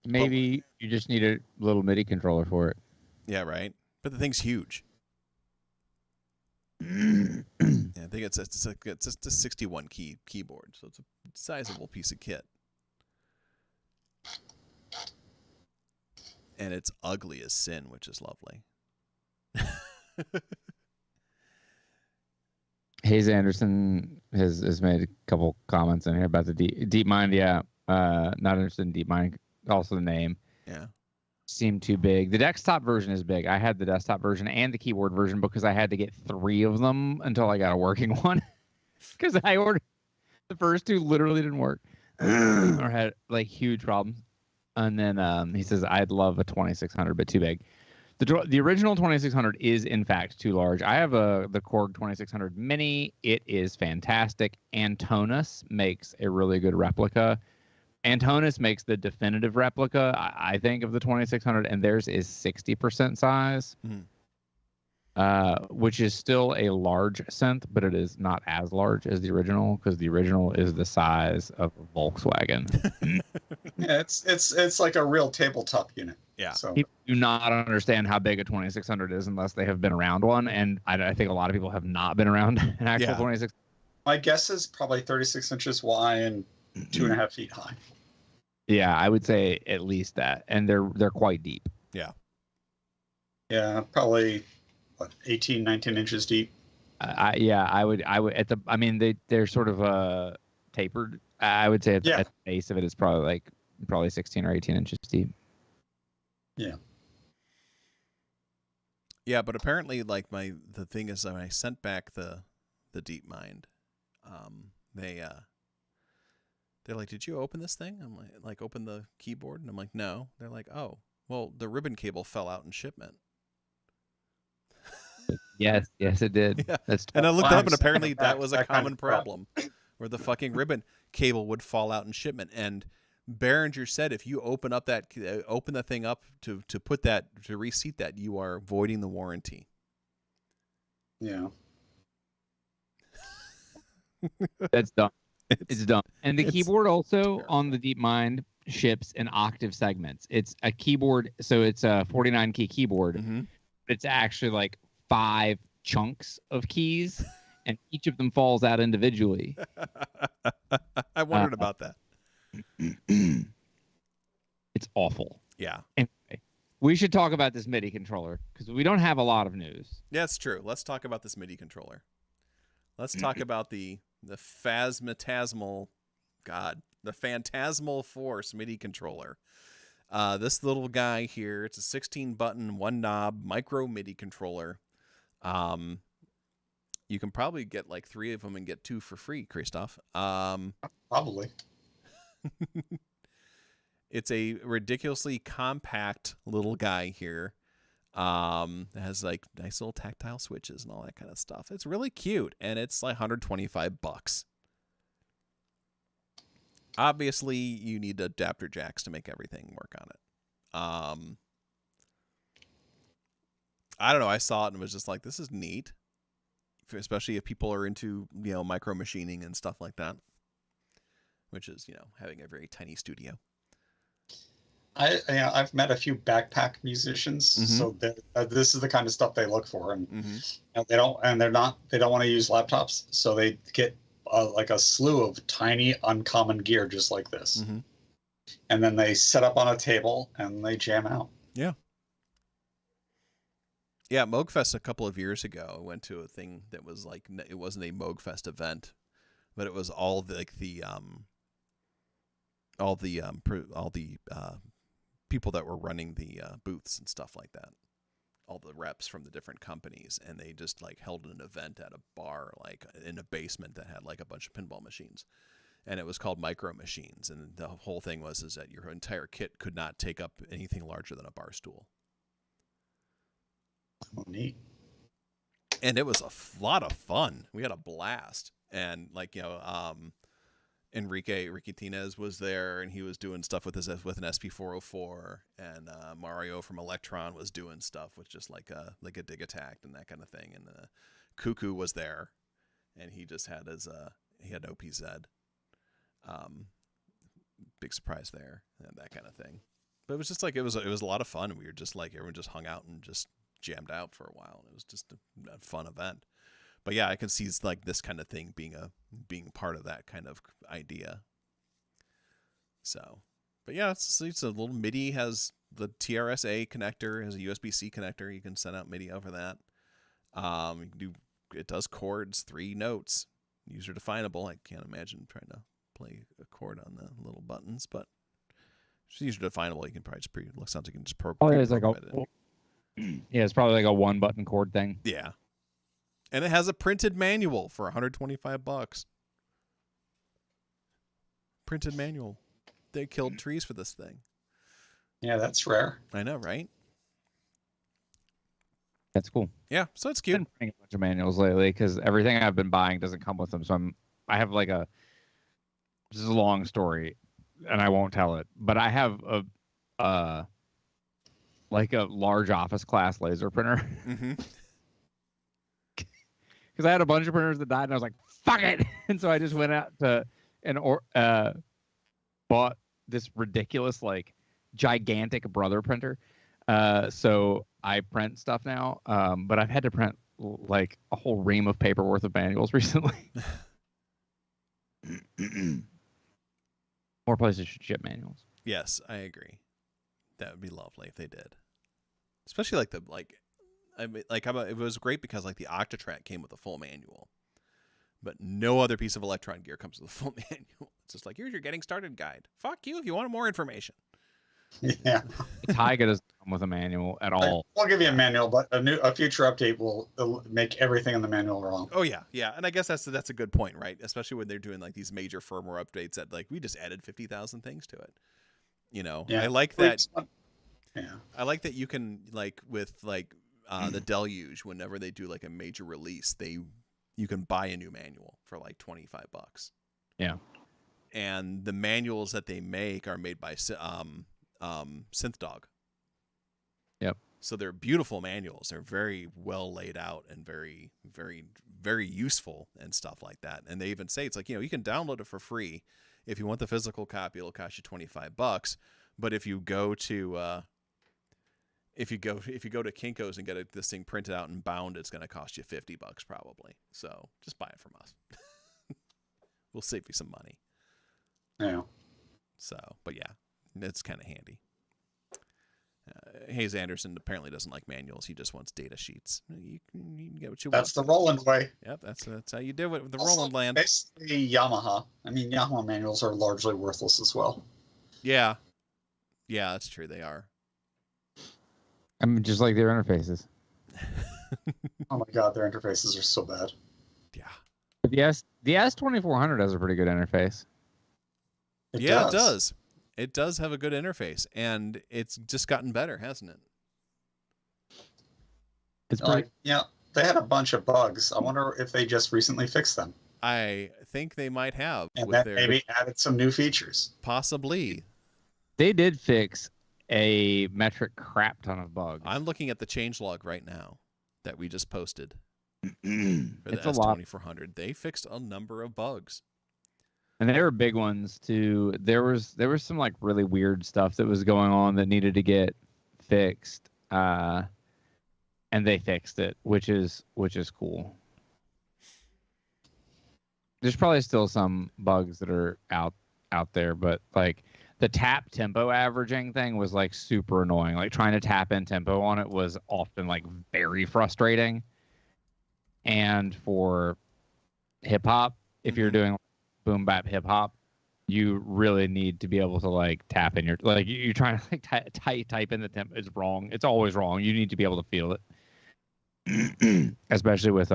Maybe you just need a little MIDI controller for it. Yeah, right. But the thing's huge. Yeah, I think it's just a 61 key keyboard, so it's a sizable piece of kit. And it's ugly as sin, which is lovely. Hayes Anderson has made a couple comments in here about the DeepMind. Yeah, not interested in DeepMind. Also the name. Yeah. Seemed too big. The desktop version is big. I had the desktop version and the keyboard version because I had to get 3 of them until I got a working one. Because I ordered the first 2 literally didn't work or had like huge problems. And then he says, I'd love a 2600, but too big. The original 2600 is, in fact, too large. I have the Korg 2600 Mini. It is fantastic. Antonus makes a really good replica. Antonus makes the definitive replica, I think, of the 2600, and theirs is 60% size. Which is still a large synth, but it is not as large as the original because the original is the size of a Volkswagen. Yeah, it's like a real tabletop unit. Yeah. So People do not understand how big a 2600 is unless they have been around one, and I think a lot of people have not been around an actual 26. my guess is probably 36 inches wide and 2.5 feet high. Yeah, I would say at least that, and they're quite deep. Yeah. Yeah, probably 18, 19 inches deep. I would they're sort of tapered. I would say at the base of it is probably 16 or 18 inches deep. Yeah. Yeah, but apparently, like the thing is, when I sent back the DeepMind, they're like, "Did you open this thing?" I'm like, open the keyboard, and I'm like, "No." They're like, "Oh, well, the ribbon cable fell out in shipment." Yes, it did. Yeah. That's And I looked it up, and apparently That- that was a that kind common of problem. problem, where the fucking ribbon cable would fall out in shipment. And Behringer said, if you open the thing up to put that to reseat that, you are voiding the warranty. Yeah. That's dumb. It's done. And the it's keyboard also terrible. on the DeepMind ships in octave segments. It's a keyboard, so it's a 49 key keyboard. Mhm. It's actually like 5 chunks of keys, and each of them falls out individually. I wondered about that. It's awful. Yeah. Anyway, we should talk about this MIDI controller because we don't have a lot of news. Yeah, it's true. Let's talk about this MIDI controller. Let's talk about the phantasmal force MIDI controller. This little guy here, it's a 16-button, one knob micro MIDI controller. You can probably get like 3 of them and get 2 for free, Christoph. Probably. It's a ridiculously compact little guy here. It has like nice little tactile switches and all that kind of stuff. It's really cute, and it's like $125. Obviously, you need adapter jacks to make everything work on it. I don't know. I saw it and was just like, this is neat, especially if people are into micro machining and stuff like that, which is having a very tiny studio. I've met a few backpack musicians, so this is the kind of stuff they look for, and they don't want to use laptops, so they get like a slew of tiny uncommon gear just like this, and then they set up on a table and they jam out. Yeah, Moogfest a couple of years ago, I went to a thing that was like, it wasn't a Moogfest event, but it was all the people that were running the booths and stuff like that, all the reps from the different companies, and they just like held an event at a bar like in a basement that had like a bunch of pinball machines, and it was called Micro Machines, and the whole thing was that your entire kit could not take up anything larger than a bar stool. Oh, neat. And it was a lot of fun. We had a blast, and like Enrique Tinez was there, and he was doing stuff with an SP404, and Mario from Electron was doing stuff with just like a Dig Attack and that kind of thing, and Cuckoo was there, and he just had he had OPZ, big surprise there, and that kind of thing. But it was just like it was a lot of fun. We were just like, everyone just hung out and just jammed out for a while, and it was just a fun event. But yeah, I can see like this kind of thing being part of that kind of idea. So, but yeah, it's a little MIDI, has the TRS-A connector, has a USB-C connector. You can send out MIDI over that. It does chords, 3 notes, user definable. I can't imagine trying to play a chord on the little buttons, but it's user definable. You can probably just sounds like you can just program it in. Yeah, it's probably like a 1-button chord thing. Yeah. And it has a printed manual for $125. Printed manual. They killed trees for this thing. Yeah, that's rare. I know, right? That's cool. Yeah, so it's I've cute. been printing a bunch of manuals lately because everything I've been buying doesn't come with them. So I have like this is a long story, and I won't tell it. But I have a large office class laser printer. Because I had a bunch of printers that died, and I was like, "Fuck it!" And so I just went out and bought this ridiculous, like, gigantic Brother printer. So I print stuff now, but I've had to print like a whole ream of paper worth of manuals recently. More places should ship manuals. Yes, I agree. That would be lovely if they did. Especially it was great because like the Octatrack came with a full manual, but no other piece of Electron gear comes with a full manual. It's just like, here's your getting started guide. Fuck you if you want more information. Yeah. Taiga doesn't come with a manual at all. We'll give you a manual, but a future update will make everything in the manual wrong. Oh yeah, and I guess that's a good point, right? Especially when they're doing like these major firmware updates that like we just added 50,000 things to it. Yeah. I like that. Yeah. I like that you can like with like the Deluge, whenever they do like a major release, you can buy a new manual for like $25. Yeah. And the manuals that they make are made by SynthDog. Yep. So they're beautiful manuals. They're very well laid out and very, very, very useful and stuff like that. And they even say it's like, you can download it for free. If you want the physical copy, it'll cost you $25. But if you go to if you go to Kinko's and get this thing printed out and bound, it's going to cost you $50 probably. So just buy it from us. We'll save you some money. Yeah. So, but yeah, it's kind of handy. Hayes Anderson apparently doesn't like manuals. He just wants data sheets. You can get what you That's want. the Roland way. Yep, that's how you do it with the Also, Roland land. Basically, Yamaha. I mean, Yamaha manuals are largely worthless as well. Yeah, that's true. They are. I mean, just like their interfaces. Oh my god, their interfaces are so bad. Yeah. But the S2400 has a pretty good interface. It It does. does. It does have a good interface, and it's just gotten better, hasn't it? It's pretty. Like, they had a bunch of bugs. I wonder if they just recently fixed them. I think they might have And with that their maybe added some new features. possibly. They did fix a metric crap ton of bugs. I'm looking at the changelog right now that we just posted for the It's a lot. S2400. They fixed a number of bugs. And they were big ones too. There was some like really weird stuff that was going on that needed to get fixed. And they fixed it, which is cool. There's probably still some bugs that are out there, but like the tap tempo averaging thing was like super annoying. Like trying to tap in tempo on it was often like very frustrating. And for hip hop, if you're doing boom bap hip hop, you really need to be able to like tap in your like you're trying to like type in the tempo. It's wrong. It's always wrong. You need to be able to feel it, especially with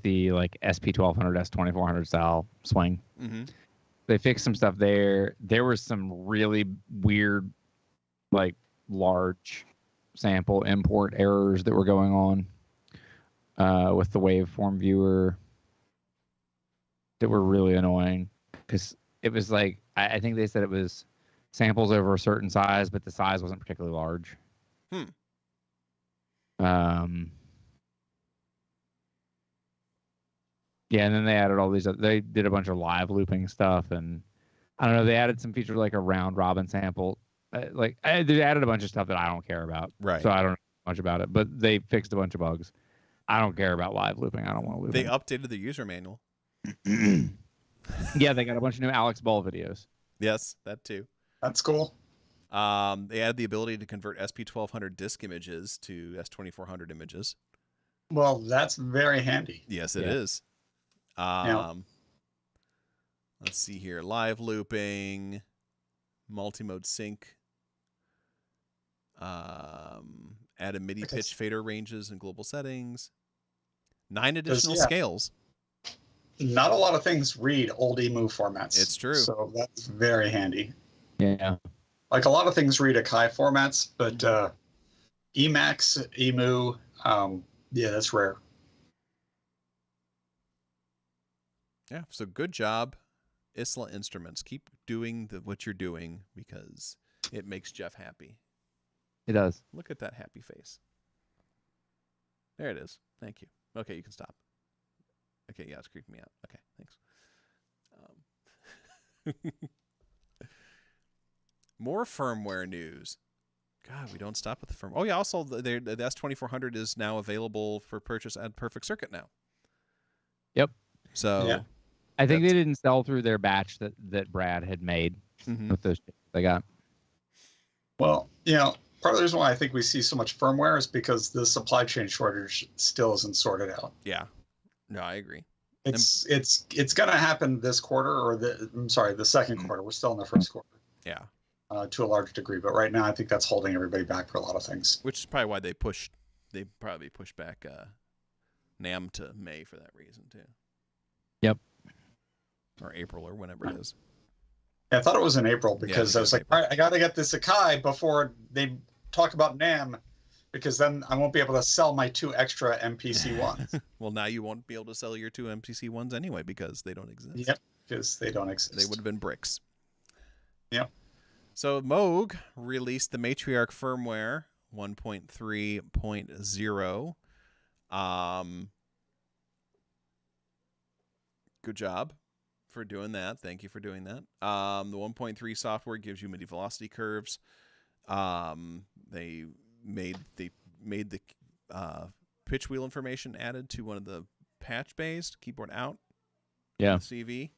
the like SP1200, S2400 style swing. Mm-hmm. They fixed some stuff there. There was some really weird, like large sample import errors that were going on with the waveform viewer that were really annoying because it was like I think they said it was samples over a certain size, but the size wasn't particularly large. Yeah, and then they added all these. They did a bunch of live looping stuff, and I don't know. They added some features like a round robin sample. They added a bunch of stuff that I don't care about. Right. So I don't know much about it, but they fixed a bunch of bugs. I don't care about live looping. I don't want to loop. They updated the user manual. Yeah, they got a bunch of new Alex Ball videos. Yes, that too. That's cool. They added the ability to convert SP1200 disk images to S2400 images. Well, that's very handy. Yes, it Yeah. is. Let's see here. Live looping, multi-mode sync, added MIDI pitch fader ranges and global settings, 9 additional scales. Not a lot of things read old EMU formats. It's true. So that's very handy. Yeah. Like a lot of things read Akai formats, but Emacs, EMU, that's rare. Yeah, so good job, Isla Instruments. Keep doing what you're doing because it makes Jeff happy. It does. Look at that happy face. There it is. Thank you. Okay, you can stop. Okay, yeah, it's creeping me out. Okay, thanks. More firmware news. God, we don't stop with the firmware. Oh, yeah, also the S2400 is now available for purchase at Perfect Circuit now. Yep. So... Yeah. I think they didn't sell through their batch that Brad had made with those chips they got. Well, part of the reason why I think we see so much firmware is because the supply chain shortage still isn't sorted out. Yeah. No, I agree. It's going to happen this quarter or the second quarter. We're still in the first quarter. Yeah. To a large degree, but right now I think that's holding everybody back for a lot of things. Which is probably why they probably pushed back NAMM to May for that reason too. Yep. Or April or whenever it is. Yeah, I thought it was in April because I was like, all right, I got to get this Akai before they talk about NAMM because then I won't be able to sell my 2 extra MPC ones. Well, now you won't be able to sell your 2 MPC ones anyway because they don't exist. Yep, because they don't exist. They would have been bricks. Yep. So Moog released the Matriarch firmware 1.3.0. Good job for doing that. Thank you for doing that. The 1.3 software gives you MIDI velocity curves. They made the pitch wheel information added to one of the patch bays, keyboard out. Yeah. CV.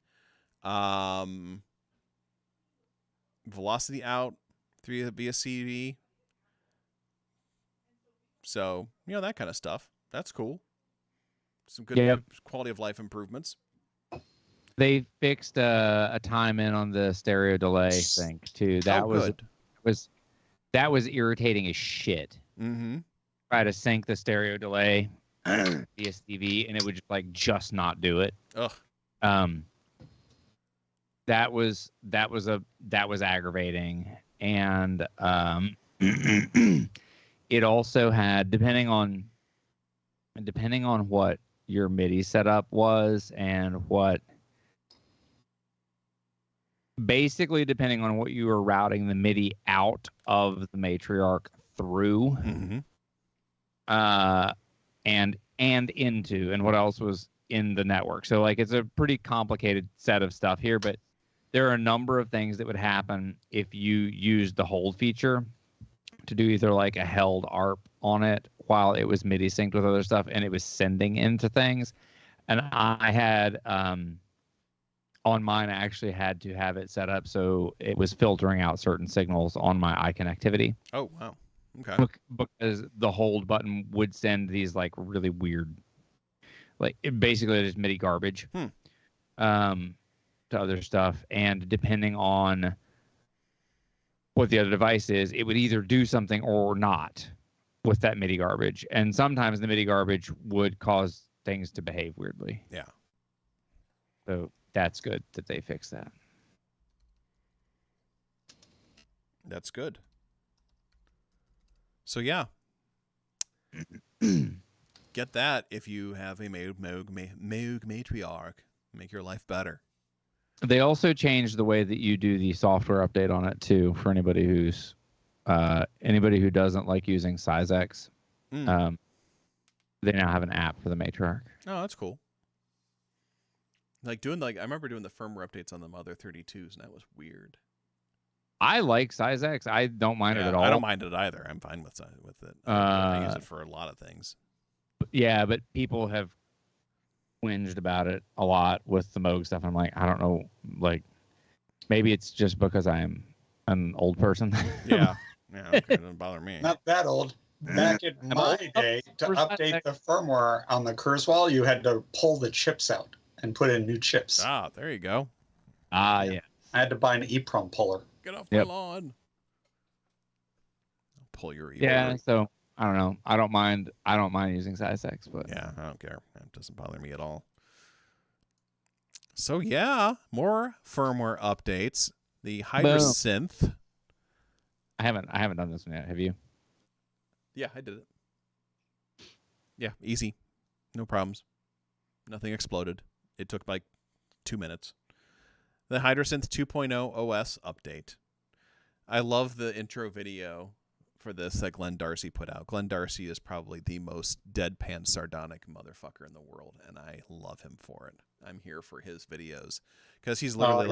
Velocity out via CV. So, that kind of stuff. That's cool. Some good quality of life improvements. They fixed a time in on the stereo delay thing too. That was irritating as shit. Mm-hmm. Try to sync the stereo delay via CV, and it would just not do it. Ugh. That was aggravating, and it also had, depending on what your MIDI setup was and what, basically depending on what you were routing the MIDI out of the Matriarch through, and into, and what else was in the network. So it's a pretty complicated set of stuff here, but there are a number of things that would happen if you used the hold feature to do either a held ARP on it while it was MIDI synced with other stuff and it was sending into things. And I had, on mine, I actually had to have it set up so it was filtering out certain signals on my iConnectivity. Oh, wow. Okay. Because the hold button would send these really weird, basically just MIDI garbage to other stuff. And depending on what the other device is, it would either do something or not with that MIDI garbage. And sometimes the MIDI garbage would cause things to behave weirdly. Yeah. So that's good that they fixed that. That's good. So yeah, get that if you have a Moog Matriarch. Make your life better. They also changed the way that you do the software update on it too. For anybody who doesn't like using SizeX, they now have an app for the Matriarch. Oh, that's cool. I remember doing the firmware updates on the Mother 32s, and that was weird. I like SizeX. I don't mind it at all. I don't mind it either. I'm fine with it. I use it for a lot of things. Yeah, but people have whinged about it a lot with the Moog stuff. I'm like, I don't know. Maybe it's just because I'm an old person. Yeah. Okay, it doesn't bother me. Not that old. Back in my day, to update the firmware on the Kurzweil, you had to pull the chips out and put in new chips. Ah, there you go. Yeah. I had to buy an EEPROM puller. Get off my lawn. I'll pull your EEPROM. Yeah, so I don't know. I don't mind using SizeX, but yeah, I don't care. It doesn't bother me at all. So yeah, more firmware updates. The Hydrasynth. I haven't done this one yet. Have you? Yeah, I did it. Yeah, easy. No problems. Nothing exploded. It took 2 minutes. The Hydrasynth 2.0 OS update. I love the intro video for this that Glenn Darcy put out. Glenn Darcy is probably the most deadpan sardonic motherfucker in the world, and I love him for it. I'm here for his videos because he's literally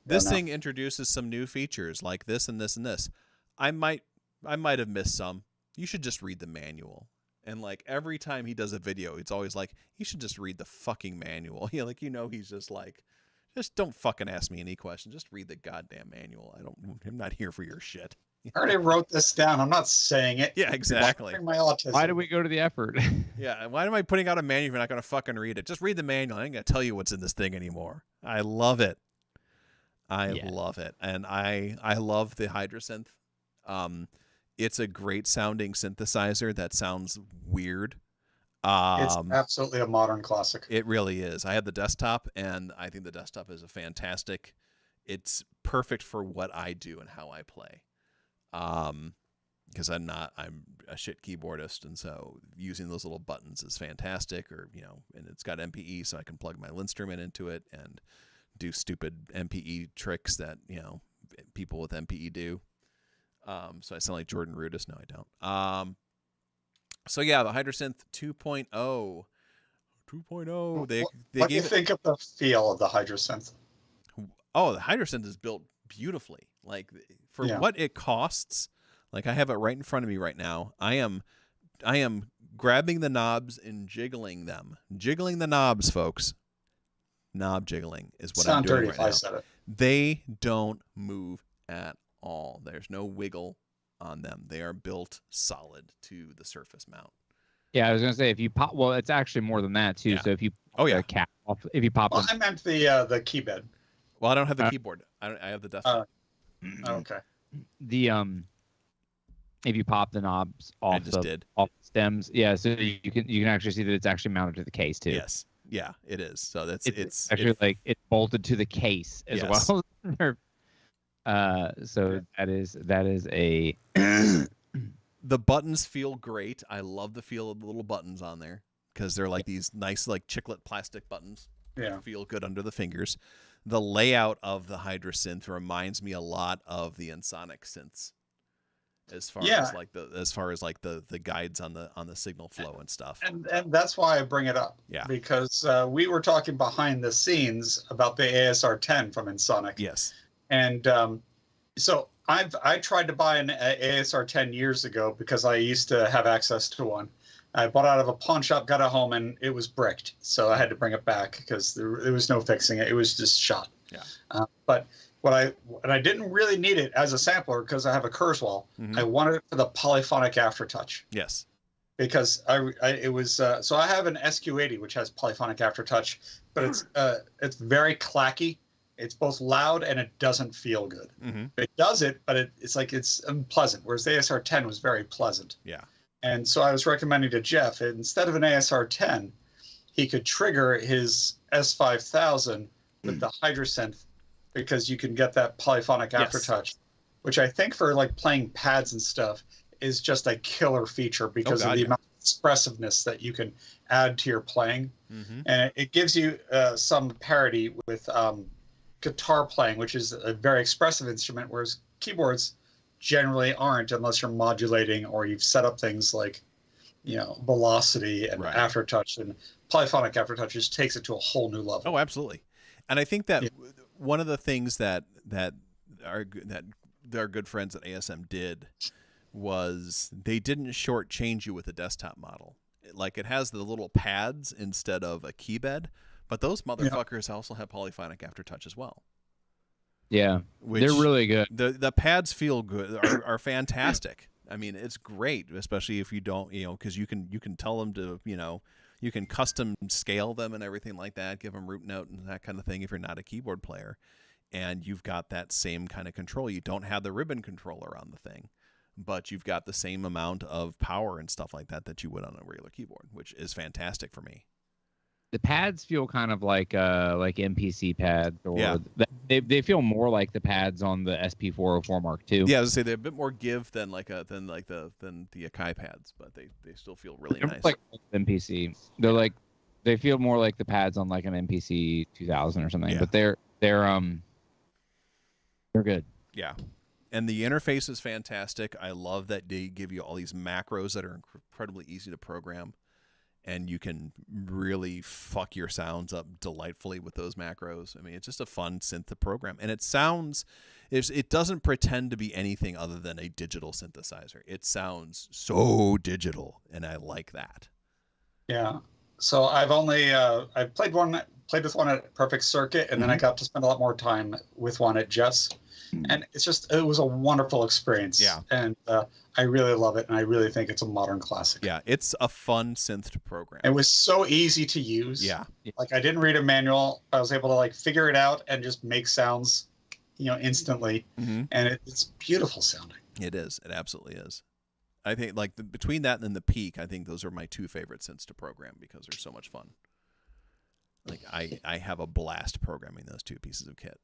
this thing introduces some new features like this and this and this. I might have missed some. You should just read the manual. And every time he does a video, it's always you should just read the fucking manual. He's just just don't fucking ask me any questions. Just read the goddamn manual. I'm not here for your shit. I already wrote this down. I'm not saying it. Yeah, exactly. My autism. Why do we go to the effort? Yeah, why am I putting out a manual if you're not going to fucking read it? Just read the manual. I ain't going to tell you what's in this thing anymore. I love it. I love it. And I love the Hydrasynth. It's a great sounding synthesizer that sounds weird. It's absolutely a modern classic. It really is. I have the desktop, and I think the desktop is it's perfect for what I do and how I play. Because I'm a shit keyboardist, and so using those little buttons is fantastic. And it's got MPE, so I can plug my Linstrument into it and do stupid MPE tricks that people with MPE do. So I sound like Jordan Rudess. No, I don't. So yeah, the Hydrasynth 2.0. 2.0. They What do you gave it. think of the feel of the Hydrasynth? Oh, the Hydrasynth is built beautifully. Like for Yeah. what it costs. Like I have it right in front of me right now. I am grabbing the knobs and jiggling them. Jiggling the knobs, folks. Knob jiggling is what I'm Sound doing dirty right if I now. said it. They don't move at all. There's no wiggle on them. They are built solid to the surface mount. Yeah, I was gonna say if you pop, well, it's actually more than that too. Yeah. So if you Oh, yeah. the cap off, if you pop Well, them, I meant the key bed. Well, I don't have the keyboard. I have the desktop. Okay. the if you pop the knobs I off just the did. off the stems, yeah, so you can actually see that it's actually mounted to the case too. Yes. Yeah, it is. So that's It's actually like it's bolted to the case as Yes. well. So that is a the buttons feel great. I love the feel of the little buttons on there because they're like these nice like chiclet plastic buttons. Yeah. Feel good under the fingers. The layout of the Hydrasynth reminds me a lot of the Ensoniq synths, as far Yeah. as like the guides on the signal flow and stuff. And that's why I bring it up. Yeah. Because we were talking behind the scenes about the ASR 10 from Ensoniq. Yes. And so I tried to buy an ASR 10 years ago because I used to have access to one. I bought it out of a pawn shop, got it home, and it was bricked. So I had to bring it back because there was no fixing it. It was just shot. Yeah. But I didn't really need it as a sampler because I have a Kurzweil. Mhm. I wanted it for the polyphonic aftertouch Yes. because it was so I have an SQ80 which has polyphonic aftertouch, but it's very clacky. It's both loud and it doesn't feel good. Mm-hmm. It does it, but it's like it's unpleasant. Whereas the ASR 10 was very pleasant. Yeah. And so I was recommending to Jeff, instead of an ASR 10, he could trigger his S5000 with the Hydrasynth because you can get that polyphonic Yes. aftertouch, which I think for like playing pads and stuff is just a killer feature because God, of the yeah. amount of expressiveness that you can add to your playing. Mm-hmm. And it gives you some parity with guitar playing, which is a very expressive instrument, whereas keyboards generally aren't unless you're modulating or you've set up things like, velocity and Right. aftertouch, and polyphonic aftertouch just takes it to a whole new level. Oh, absolutely. And I think that Yeah. one of the things that our good friends at ASM did was they didn't shortchange you with a desktop model. Like it has the little pads instead of a key bed, but those motherfuckers also have polyphonic aftertouch as well. yeah, Which they're really good. the pads feel good, are fantastic. I mean, it's great, especially if you don't, because you can tell them to, you can custom scale them and everything like that, give them root note and that kind of thing if you're not a keyboard player. And you've got that same kind of control. You don't have the ribbon controller on the thing, but you've got the same amount of power and stuff like that you would on a regular keyboard, which is fantastic for me. The pads feel kind of like MPC pads, or Yeah. they feel more like the pads on the SP404 Mark II. Yeah, I was gonna say they're a bit more give than the Akai pads, but they still feel really They're nice. like MPC. They feel more like the pads on like an MPC 2000 or something. Yeah. But they're good. Yeah. And the interface is fantastic. I love that they give you all these macros that are incredibly easy to program. And you can really fuck your sounds up delightfully with those macros. I mean, it's just a fun synth to program. And it doesn't pretend to be anything other than a digital synthesizer. It sounds so digital, and I like that. Yeah. So I've only I played with one at Perfect Circuit, and then I got to spend a lot more time with one at Jess. And it was a wonderful experience. Yeah. And I really love it, and I really think it's a modern classic. Yeah, it's a fun synth to program. It was so easy to use. Yeah. Like I didn't read a manual. I was able to figure it out and just make sounds, instantly. Mm-hmm. And it's beautiful sounding. It is. It absolutely is. I think between that and the Peak, I think those are my two favorite synths to program because they're so much fun. Like I have a blast programming those two pieces of kit.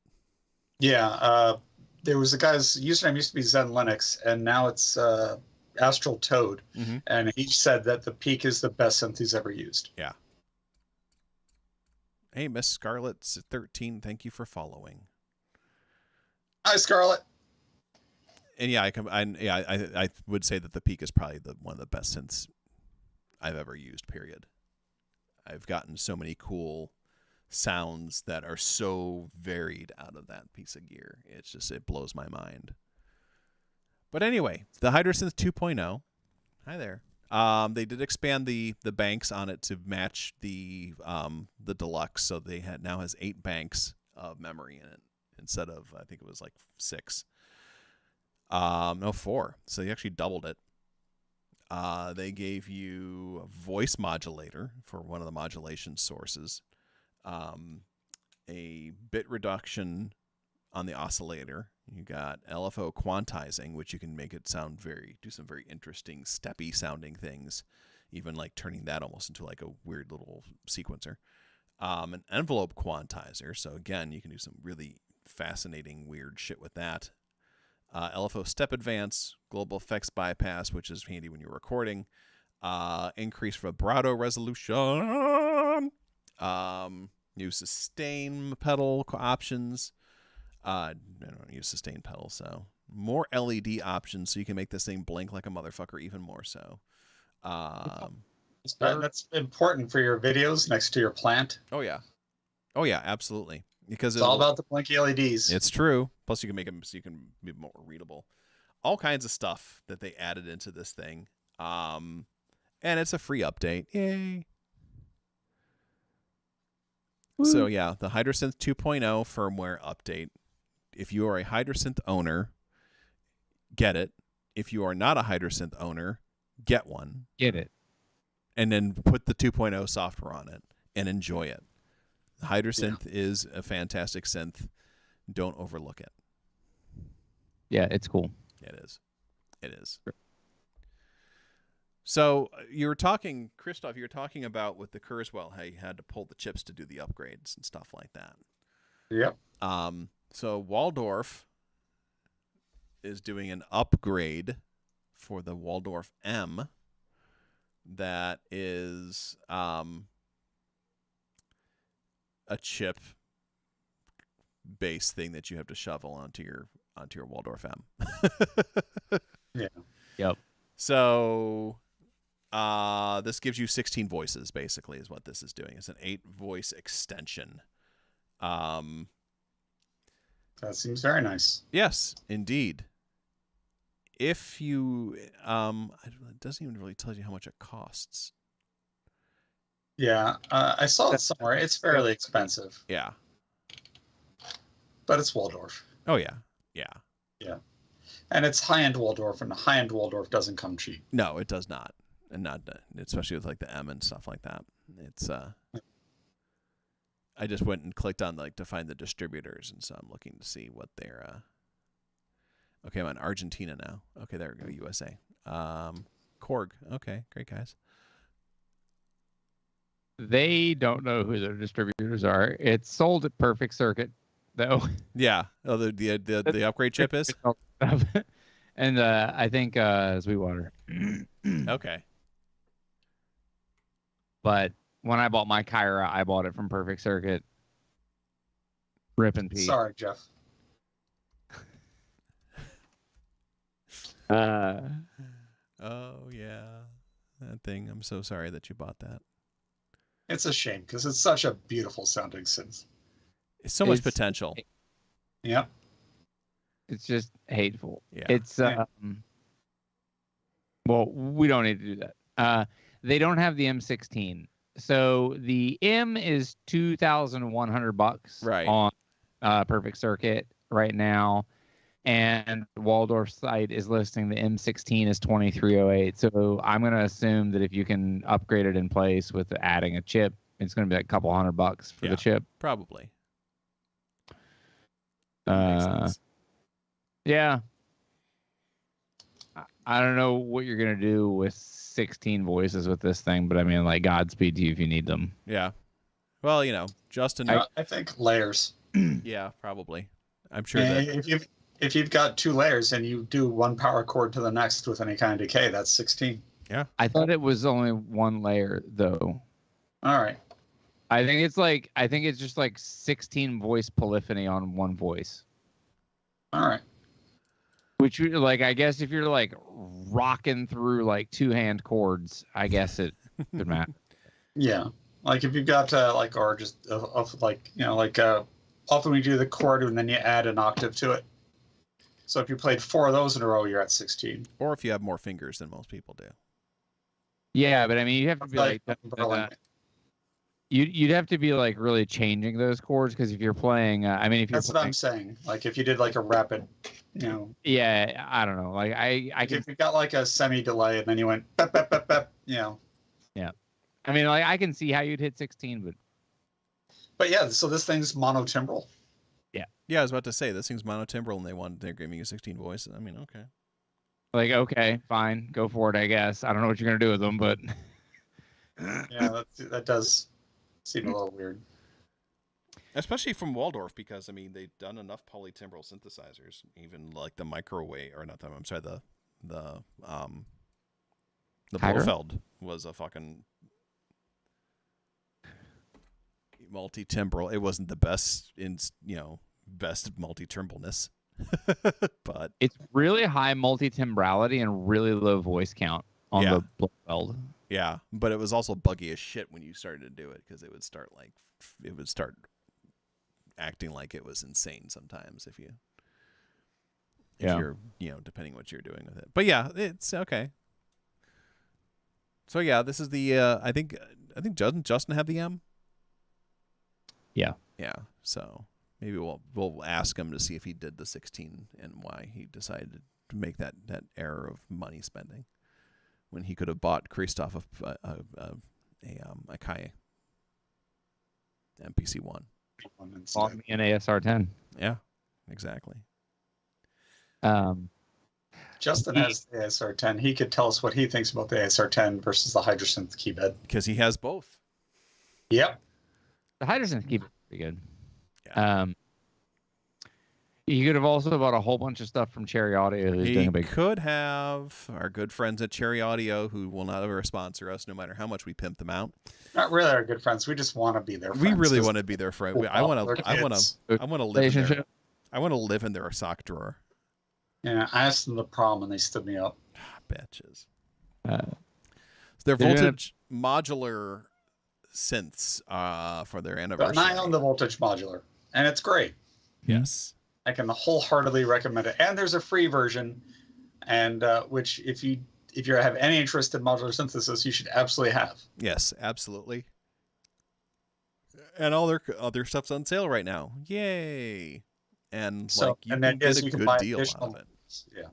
Yeah. There was a guy's username used to be Zen Linux, and now it's Astral Toad. Mm-hmm. And he said that the Peak is the best synth he's ever used. Yeah. Hey, Miss Scarlett's 13. Thank you for following. Hi, Scarlett. And yeah, I would say that the Peak is probably one of the best synths I've ever used. Period. I've gotten so many cool sounds that are so varied out of that piece of gear. It blows my mind. But anyway, the Hydrasynth 2.0. Hi there. They did expand the banks on it to match the deluxe, so they now has 8 banks of memory in it instead of, I think it was like 6. No, 4. So they actually doubled it. They gave you a voice modulator for one of the modulation sources, a bit reduction on the oscillator. You got LFO quantizing, which you can make it do some very interesting steppy sounding things, even like turning that almost into like a weird little sequencer. An envelope quantizer, so again, you can do some really fascinating weird shit with that. LFO step advance, global effects bypass, which is handy when you're recording. Increased vibrato resolution. New sustain pedal options. I don't use sustain pedals, so more LED options, so you can make this thing blink like a motherfucker even more so. That's important for your videos next to your plant. Oh yeah, absolutely. Because it's all about the blinky LEDs. It's true. Plus, you can make them so you can be more readable. All kinds of stuff that they added into this thing, and it's a free update. Yay! Woo. So yeah, the Hydrasynth 2.0 firmware update. If you are a Hydrasynth owner, get it. If you are not a Hydrasynth owner, get one. Get it. And then put the 2.0 software on it and enjoy it. The Hydrasynth is a fantastic synth. Don't overlook it. Yeah, it's cool. It is. So you were talking, Christoph, about with the Kurzweil how you had to pull the chips to do the upgrades and stuff like that. Yep. So Waldorf is doing an upgrade for the Waldorf M that is a chip based thing that you have to shovel onto your Waldorf M. Yeah. Yep. So this gives you 16 voices, basically, is what this is doing. It's an 8-voice extension. That seems very nice. Yes, indeed. If you, it doesn't even really tell you how much it costs. Yeah, I saw it somewhere. It's fairly expensive. Yeah. But it's Waldorf. Oh, yeah. Yeah. Yeah. And it's high-end Waldorf, and high-end Waldorf doesn't come cheap. No, it does not. And not, especially with like the M and stuff like that. It's, I just went and clicked on to find the distributors, and so I'm looking to see what they're, okay, I'm on Argentina now. Okay, there we go, USA. Korg. Okay, great guys. They don't know who their distributors are. It's sold at Perfect Circuit, though. Yeah. Oh, the upgrade chip is? And I think Sweetwater. Okay. But when I bought my Kyra, I bought it from Perfect Circuit. Rip and Pete. Sorry, Jeff. Oh, yeah. That thing. I'm so sorry that you bought that. It's a shame because it's such a beautiful sounding synth. It's so much potential. Yep. It's just hateful. Yeah. It's well, we don't need to do that. They don't have the M16. So the M is $2,100 right on Perfect Circuit right now. And Waldorf's site is listing the M16 as $2,308. So I'm going to assume that if you can upgrade it in place with adding a chip, it's going to be like a couple $100 for the chip. Probably. Makes sense. Yeah. I don't know what you're going to do with 16 voices with this thing, but I mean, like, Godspeed to you if you need them. Yeah. Well, Justin. I think layers. Yeah, probably. I'm sure that if you've got 2 layers and you do one power chord to the next with any kind of decay, that's 16. Yeah. I thought it was only 1 layer though. All right. I think it's just like 16 voice polyphony on 1 voice. All right. Which, like, I guess if you're like rocking through like 2-hand chords, I guess it could matter. Yeah, like if you've got like, or just like, you know, like often we do the chord and then you add an octave to it. So if you played 4 of those in a row, you're at 16. Or if you have more fingers than most people do. Yeah, but I mean, you have to be like, Berlin. you'd have to be like really changing those chords because if you're playing, I mean, if you're That's what playing, I'm saying. Like if you did like a rapid, you know, yeah, I don't know. Like I can, if you got like a semi delay and then you went bep, bep, bep, bep, you know. I mean, like I can see how you'd hit 16, But yeah, so this thing's monotimbral. Yeah, I was about to say this thing's monotimbral, and they're giving you 16 voices. I mean, okay. like okay, fine, go for it. I guess I don't know what you're gonna do with them, but Yeah, that does seem a little weird. Especially from Waldorf, because I mean they've done enough polytimbral synthesizers, even like the microwave, or not the, I'm sorry, the Hydra? Blofeld was a fucking multi-timbral. It wasn't the best in, you know, best multi-timbralness, but it's really high multi-timbrality and really low voice count on Yeah. the Blofeld. yeah, but it was also buggy as shit when you started to do it, because it would start acting like it was insane sometimes if Yeah. you're, you know, depending what you're doing with it. But yeah, it's okay. So yeah, this is the I think Justin have the M. Yeah. Yeah. So maybe we'll ask him to see if he did the 16 and why he decided to make that error of money spending when he could have bought Christoph a Kai MPC-1. Bought me an ASR 10. Yeah, exactly. Justin has the ASR 10. He could tell us what he thinks about the ASR 10 versus the Hydrasynth keybed. Because he has both. Yep. The Hydrasynth keep it pretty good. Yeah. You could have also bought a whole bunch of stuff from Cherry Audio, who's doing He a big. could have our good friends at Cherry Audio, who will not ever sponsor us no matter how much we pimp them out. Not really our good friends. We just want to be their friends. We really want to be their friend. I want to live in their, Relationship. I want to live in their sock drawer. Yeah, I asked them the prom and they stood me up. Bitches. Uh, Their they're gonna- voltage modular synths for their anniversary. And I own the Voltage Modular, and it's great. Yes. I can wholeheartedly recommend it. And there's a free version, and which if you have any interest in modular synthesis, you should absolutely have. Yes, absolutely. And all their other stuff's on sale right now. Yay! And So, like you and can then get yes, a you can good buy deal out additional of it. Yeah.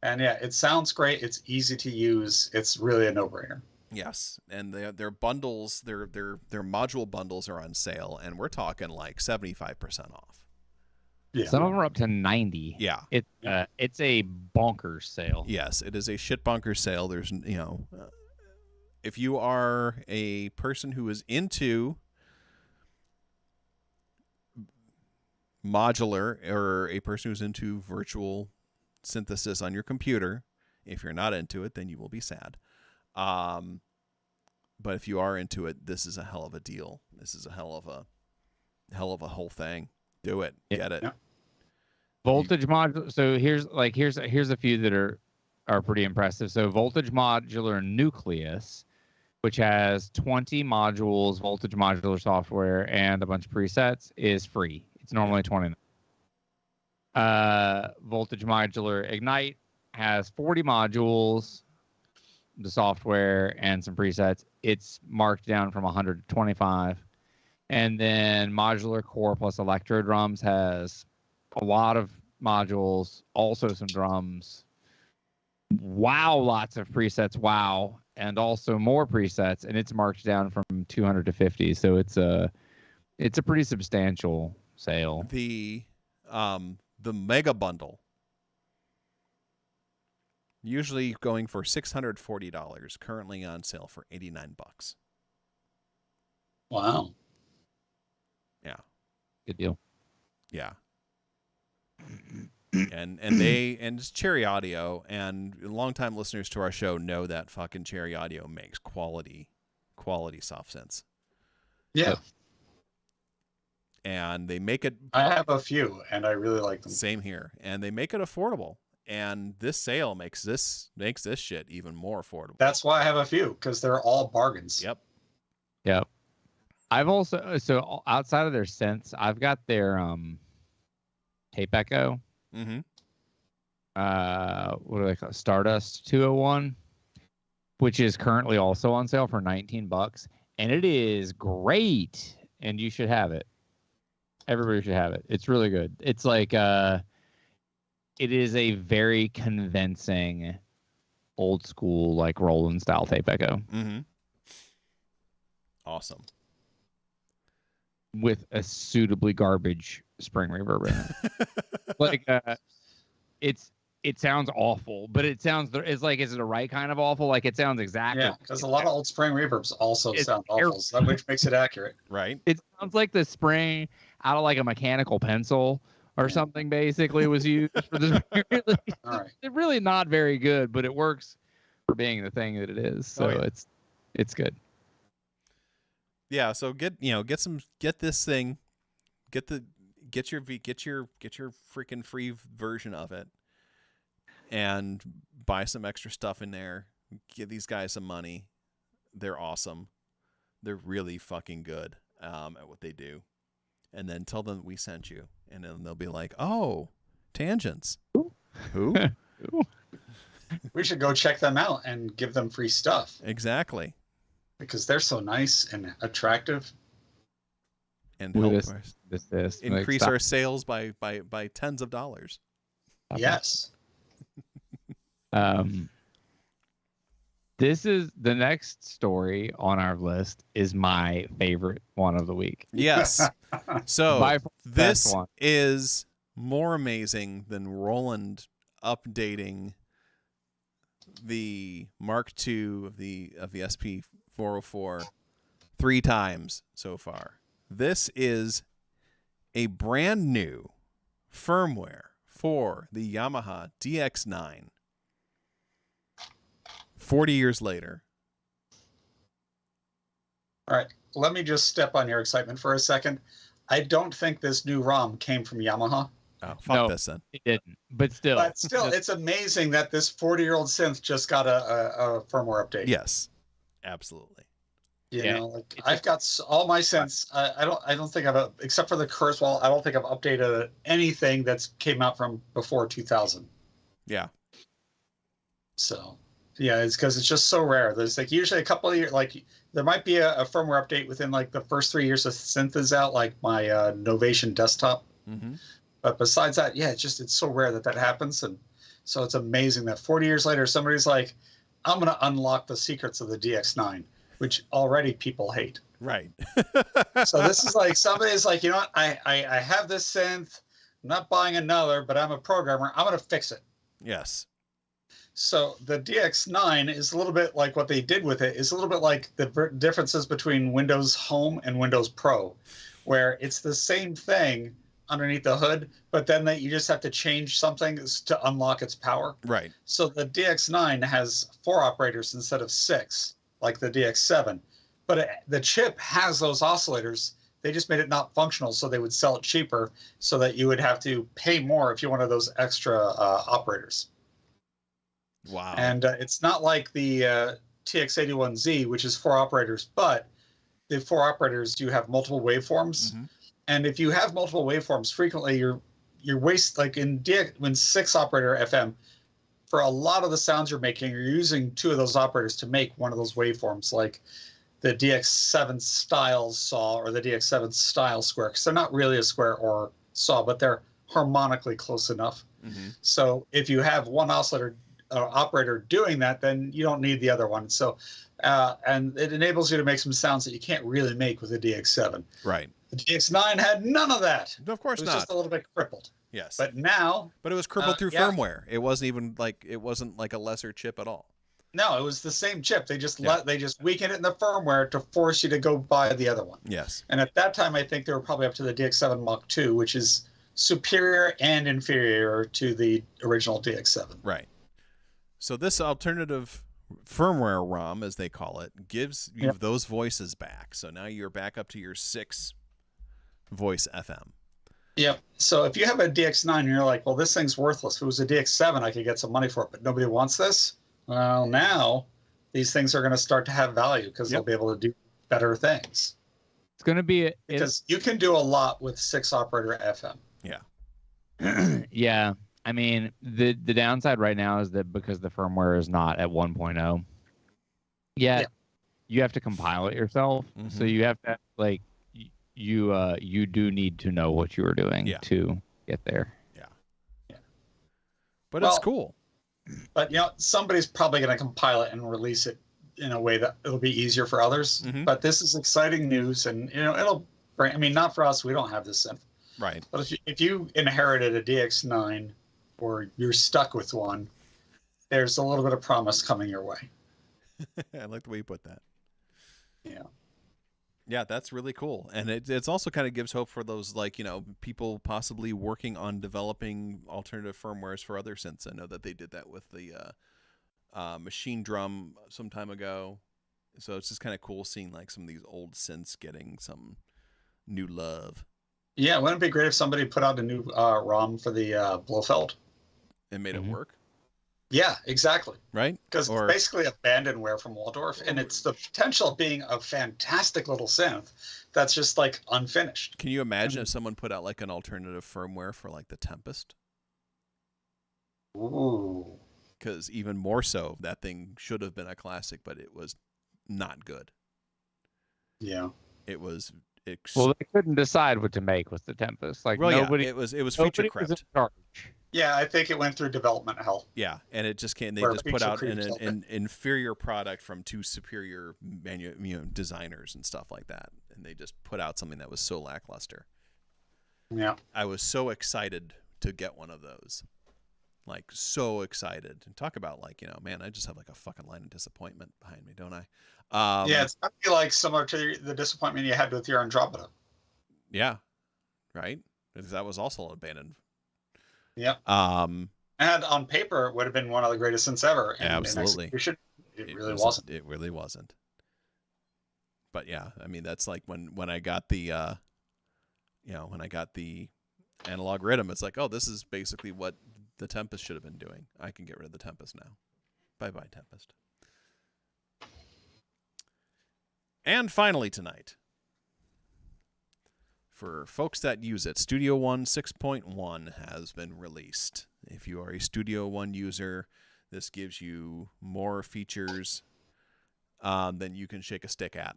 And yeah, it sounds great. It's easy to use. It's really a no-brainer. Yes, and their bundles, their module bundles are on sale, and we're talking like 75% off. Yeah. Some of them are up to 90. Yeah. It's a bonkers sale. Yes, it is a shit bunker sale. There's, if you are a person who is into modular, or a person who's into virtual synthesis on your computer, if you're not into it, then you will be sad. But if you are into it, this is a hell of a deal. This is a hell of a whole thing. Do it. Get it. Yeah. Voltage modular. So here's a few that are pretty impressive. So Voltage Modular Nucleus, which has 20 modules, voltage modular software, and a bunch of presets, is free. It's normally $29. Voltage Modular Ignite has 40 modules, the software, and some presets. It's marked down from 100 to 25. And then Modular Core plus Electro Drums has a lot of modules, also some drums. Wow, lots of presets. Wow, and also more presets, and it's marked down from 200 to 50. So it's a pretty substantial sale. The mega bundle, usually going for $640, currently on sale for $89. Wow. Yeah. Good deal. Yeah. And it's Cherry Audio, and longtime listeners to our show know that fucking Cherry Audio makes quality soft synths. Yeah. and they make it I have a few, and I really like them. same here, and they make it affordable. And this sale makes this shit even more affordable. That's why I have a few, because they're all bargains. Yep. Yep. I've also, so outside of their synths, I've got their Tape Echo. Mm-hmm. What do they call it? Stardust 201, which is currently also on sale for $19, and it is great. And you should have it. Everybody should have it. It's really good. It's like it is a very convincing, old school like Roland style tape echo. Mm-hmm. Awesome. With a suitably garbage spring reverb in it. Like it sounds awful, but it's like, is it the right kind of awful? Like it sounds exactly. Yeah, because a lot of old spring reverbs also It's sound terrible. awful, so which makes it accurate. Right. It sounds like the spring out of like a mechanical pencil or something. Basically, was used for this. All right. It's really not very good, but it works for being the thing that it is. So yeah. it's good. Yeah. So get this thing, get your freaking free version of it, and buy some extra stuff in there. Give these guys some money. They're awesome. They're really fucking good at what they do. And then tell them we sent you, and then they'll be like, "Oh, Tangents. Who? We should go check them out and give them free stuff Exactly." because they're so nice and attractive. And Ooh, help this us like, increase stop. our sales by tens of dollars. Yes. This is the next story on our list is my favorite one of the week. Yes. So By far the best this one. is more amazing than Roland updating the Mark II of the SP 404 3 times so far. This is a brand new firmware for the Yamaha DX9. 40 years later. All right. Let me just step on your excitement for a second. I don't think this new ROM came from Yamaha. Oh, fuck No. this then. It didn't, but still. But still, it's amazing that this 40-year-old synth just got a firmware update. Yes. Absolutely. You Yeah, know, like it's I've got all my synths. I don't think I've except for the Kurzweil. I don't think I've updated anything that's came out from before 2000. Yeah. So yeah, it's because it's just so rare. There's like usually a couple of years. Like there might be a firmware update within like the first 3 years of synth is out, like my Novation desktop. Mm-hmm. But besides that, yeah, it's so rare that happens, and so it's amazing that 40 years later, somebody's like, I'm gonna unlock the secrets of the DX9, which already people hate. Right. So this is like somebody's like, you know what? I have this synth. I'm not buying another, but I'm a programmer. I'm gonna fix it. Yes. So the DX9 is a little bit like what they did with it is a little bit like the differences between Windows Home and Windows Pro, where it's the same thing underneath the hood, but then you just have to change something to unlock its power. Right. So the DX9 has 4 operators instead of 6, like the DX7, but the chip has those oscillators. They just made it not functional, so they would sell it cheaper, so that you would have to pay more if you wanted those extra operators. Wow. And it's not like the TX81Z, which is 4 operators, but the 4 operators, you have multiple waveforms. Mm-hmm. And if you have multiple waveforms, frequently you're like in 6 operator FM, for a lot of the sounds you're making, you're using 2 of those operators to make one of those waveforms, like the DX7 style saw or the DX7 style square, because they're not really a square or saw, but they're harmonically close enough. Mm-hmm. So if you have one oscillator operator doing that, then you don't need the other one. So and it enables you to make some sounds that you can't really make with the DX7. Right. The DX9 had none of that. Of course It was not. just a little bit crippled. Yes. But now, But it was crippled through yeah. firmware. It wasn't like a lesser chip at all. no, it was the same chip. They just Yeah. they just weakened it in the firmware to force you to go buy the other one. Yes. And at that time, I think they were probably up to the DX7 Mach 2, which is superior and inferior to the original DX7. Right. So this alternative firmware ROM, as they call it, gives you Yep. those voices back. So now you're back up to your 6 Voice FM. Yep. So if you have a DX9 and you're like, well, this thing's worthless. If it was a DX7, I could get some money for it, but nobody wants this. Well, now these things are going to start to have value because they'll be able to do better things. It's going to be because you can do a lot with 6-operator FM. Yeah. Yeah. I mean, the downside right now is that because the firmware is not at 1.0 yet, you have to compile it yourself. Mm-hmm. So you have to like you do need to know what you are doing to get there. Yeah. But it's cool. But somebody's probably going to compile it and release it in a way that it'll be easier for others. Mm-hmm. But this is exciting news, and it'll bring. I mean, not for us. We don't have this synth. Right. But if you inherited a DX9 or you're stuck with one, there's a little bit of promise coming your way. I like the way you put that. Yeah. Yeah, that's really cool. And it's also kind of gives hope for those, people possibly working on developing alternative firmwares for other synths. I know that they did that with the Machine Drum some time ago. So it's just kind of cool seeing some of these old synths getting some new love. Yeah, wouldn't it be great if somebody put out a new ROM for the Blofeld? And made it work? Yeah, exactly. Right? Because it's basically abandonware from Waldorf, and it's the potential of being a fantastic little synth that's just unfinished. Can you imagine if someone put out an alternative firmware for the Tempest? Ooh. Because even more so, that thing should have been a classic, but it was not good. Yeah. It was. Well, they couldn't decide what to make with the Tempest. Nobody. Yeah, it was feature crept. Yeah, I think it went through development hell. Yeah, and it just can't. They just put out an inferior product from two superior designers and stuff like that, and they just put out something that was so lackluster. Yeah, I was so excited to get one of those, so excited. And talk about man, I just have a fucking line of disappointment behind me, don't I? Yeah, it's got to be similar to the disappointment you had with your Andromeda. Yeah, right. Because that was also abandoned. Yeah. And on paper, it would have been one of the greatest synths ever. And absolutely. It really wasn't. It really wasn't. But yeah, I mean, that's when I got the, when I got the analog rhythm, it's oh, this is basically what the Tempest should have been doing. I can get rid of the Tempest now. Bye-bye, Tempest. And finally tonight, for folks that use it, Studio One 6.1 has been released. If you are a Studio One user, this gives you more features than you can shake a stick at.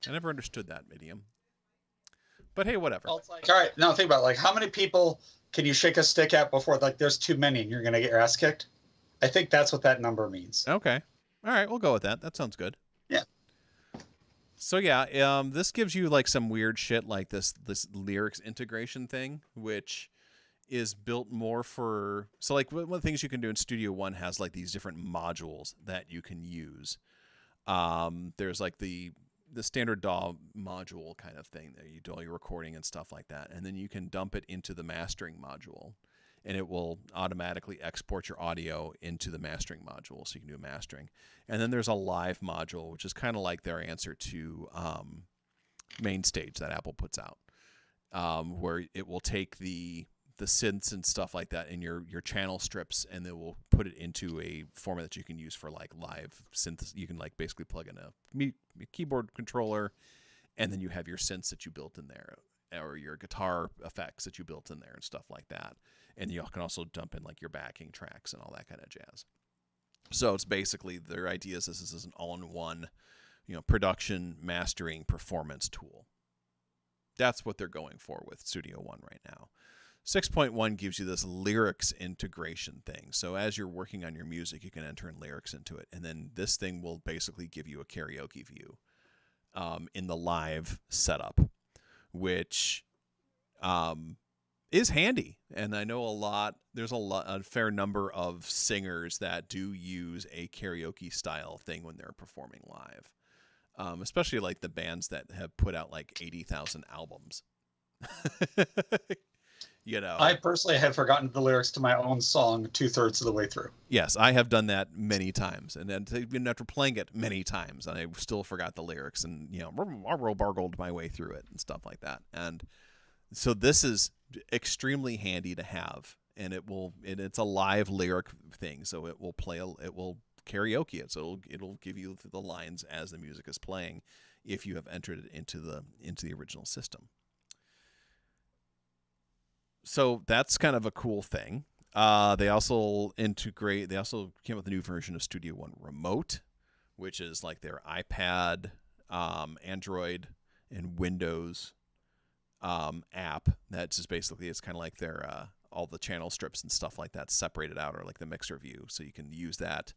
I never understood that medium. But hey, whatever. Well, all right, now think about how many people can you shake a stick at before there's too many and you're going to get your ass kicked? I think that's what that number means. Okay. All right, we'll go with that. That sounds good. Yeah. So yeah, this gives you some weird shit this lyrics integration thing, which is built more for one of the things you can do in Studio One has these different modules that you can use. There's the standard DAW module kind of thing that you do all your recording and stuff like that, and then you can dump it into the mastering module, and it will automatically export your audio into the mastering module, so you can do mastering. And then there's a live module, which is kind of like their answer to MainStage that Apple puts out, where it will take the synths and stuff like that in your channel strips, and they will put it into a format that you can use for live synths. You can basically plug in a keyboard controller, and then you have your synths that you built in there, or your guitar effects that you built in there and stuff like that. And you can also dump in your backing tracks and all that kind of jazz. So it's basically their idea is this is an all-in-one, production, mastering, performance tool. That's what they're going for with Studio One right now. 6.1 gives you this lyrics integration thing. So as you're working on your music, you can enter in lyrics into it. And then this thing will basically give you a karaoke view in the live setup, which is handy. And I know there's a fair number of singers that do use a karaoke style thing when they're performing live. Especially the bands that have put out 80,000 albums. I personally had forgotten the lyrics to my own song 2/3 of the way through. Yes, I have done that many times, and then even after playing it many times, and I still forgot the lyrics, and I bargled my way through it and stuff like that. And so this is extremely handy to have, and it's a live lyric thing, so it will karaoke it, so it'll give you the lines as the music is playing if you have entered it into the original system. So that's kind of a cool thing. They also came up with a new version of Studio One Remote, which is like their iPad, Android, and Windows app. That's just basically, it's kind of like their all the channel strips and stuff like that separated out, or like the mixer view, so you can use that.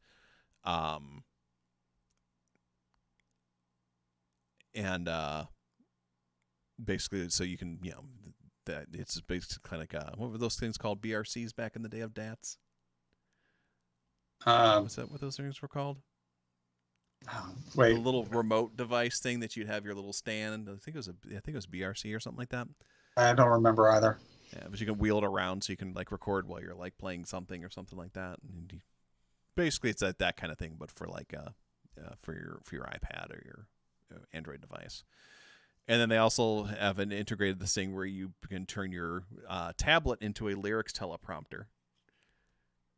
Basically, so you can that it's basically like what were those things called, BRCs back in the day of DATs? Was that what those things were called? Wait, the little remote device thing that you'd have your little stand. I think it was BRC or something like that. I don't remember either. Yeah, but you can wheel it around so you can like record while you're like playing something or something like that. And basically, it's that kind of thing, but for like for your iPad or your Android device. And then they also have integrated this thing where you can turn your tablet into a lyrics teleprompter.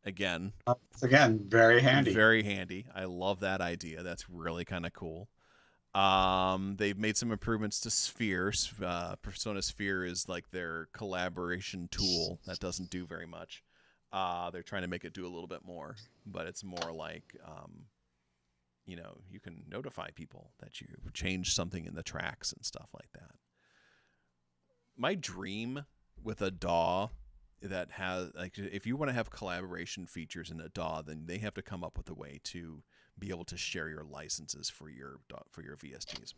Again, very handy. Very handy. I love that idea. That's really kind of cool. They've made some improvements to Sphere. Persona Sphere is like their collaboration tool that doesn't do very much. They're trying to make it do a little bit more, but it's more like you can notify people that you changed something in the tracks and stuff like that. My dream with a DAW that has, like, if you want to have collaboration features in a DAW, then they have to come up with a way to be able to share your licenses for your VSTs.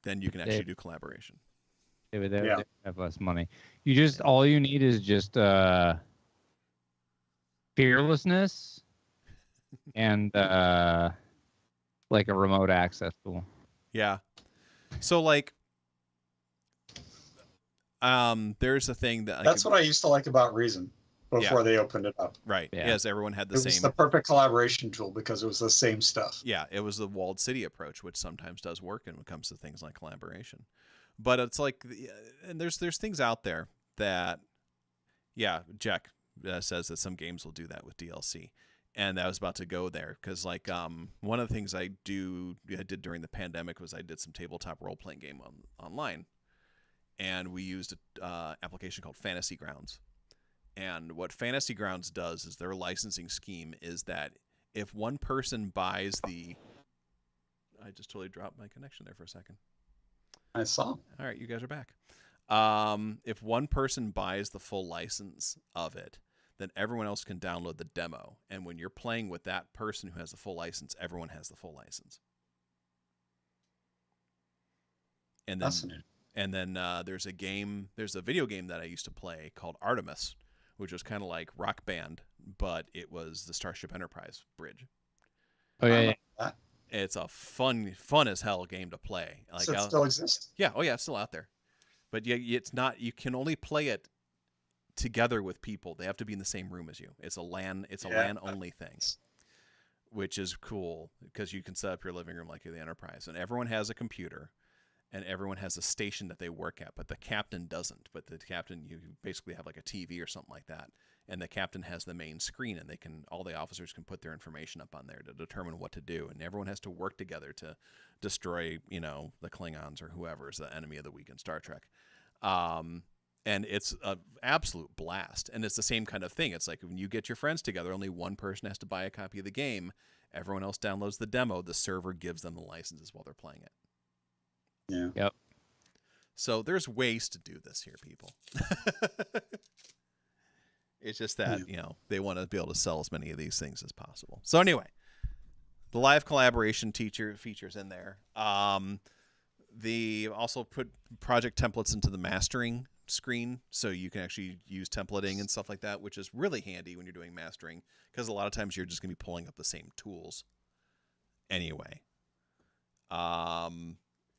Then you can actually do collaboration. They have less money. All you need is just fearlessness and like a remote access tool. Yeah. So like there's a thing that that's what I used to like about Reason before they opened it up. Right. Yeah. Yes, everyone had the same. It was the perfect collaboration tool because it was the same stuff. Yeah, it was the walled city approach, which sometimes does work when it comes to things like collaboration. But it's like, and there's things out there that, Jack says that some games will do that with DLC, and I was about to go there because like one of the things I did during the pandemic was I did some tabletop role playing game online. And we used an application called Fantasy Grounds. And what Fantasy Grounds does is their licensing scheme is that if one person buys I just totally dropped my connection there for a second. I saw. All right, you guys are back. If one person buys the full license of it, then everyone else can download the demo. And when you're playing with that person who has the full license, everyone has the full license. And then Fascinating. And then there's a video game that I used to play called Artemis, which was kind of like Rock Band, but it was the Starship Enterprise bridge. Oh yeah. It's a fun as hell game to play. Like, so it still exists? Yeah. Oh yeah, it's still out there. But it's not. You can only play it together with people. They have to be in the same room as you. It's a LAN. It's a LAN only thing, which is cool because you can set up your living room like the Enterprise, and everyone has a computer. And everyone has a station that they work at, but the captain doesn't. But the captain, you basically have like a TV or something like that, and the captain has the main screen, and all the officers can put their information up on there to determine what to do, and everyone has to work together to destroy, the Klingons or whoever is the enemy of the week in Star Trek. And it's an absolute blast, and it's the same kind of thing. It's like when you get your friends together, only one person has to buy a copy of the game. Everyone else downloads the demo. The server gives them the licenses while they're playing it. Yeah. Yep. So there's ways to do this here, people. It's just that, they want to be able to sell as many of these things as possible. So anyway, the live collaboration features in there. They also put project templates into the mastering screen, so you can actually use templating and stuff like that, which is really handy when you're doing mastering, because a lot of times you're just going to be pulling up the same tools anyway.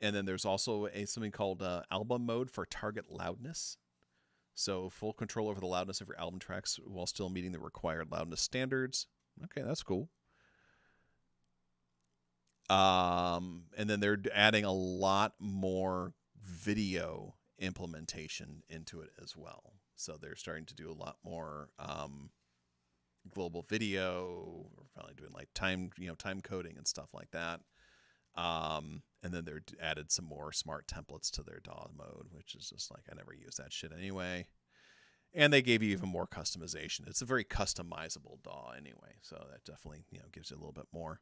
And then there's also something called album mode for target loudness. So full control over the loudness of your album tracks while still meeting the required loudness standards. Okay, that's cool. And then they're adding a lot more video implementation into it as well. So they're starting to do a lot more global video. We're finally doing like time coding and stuff like that. And then they're added some more smart templates to their DAW mode, which is just like, I never use that shit anyway. And they gave you even more customization. It's a very customizable DAW anyway, so that definitely gives you a little bit more.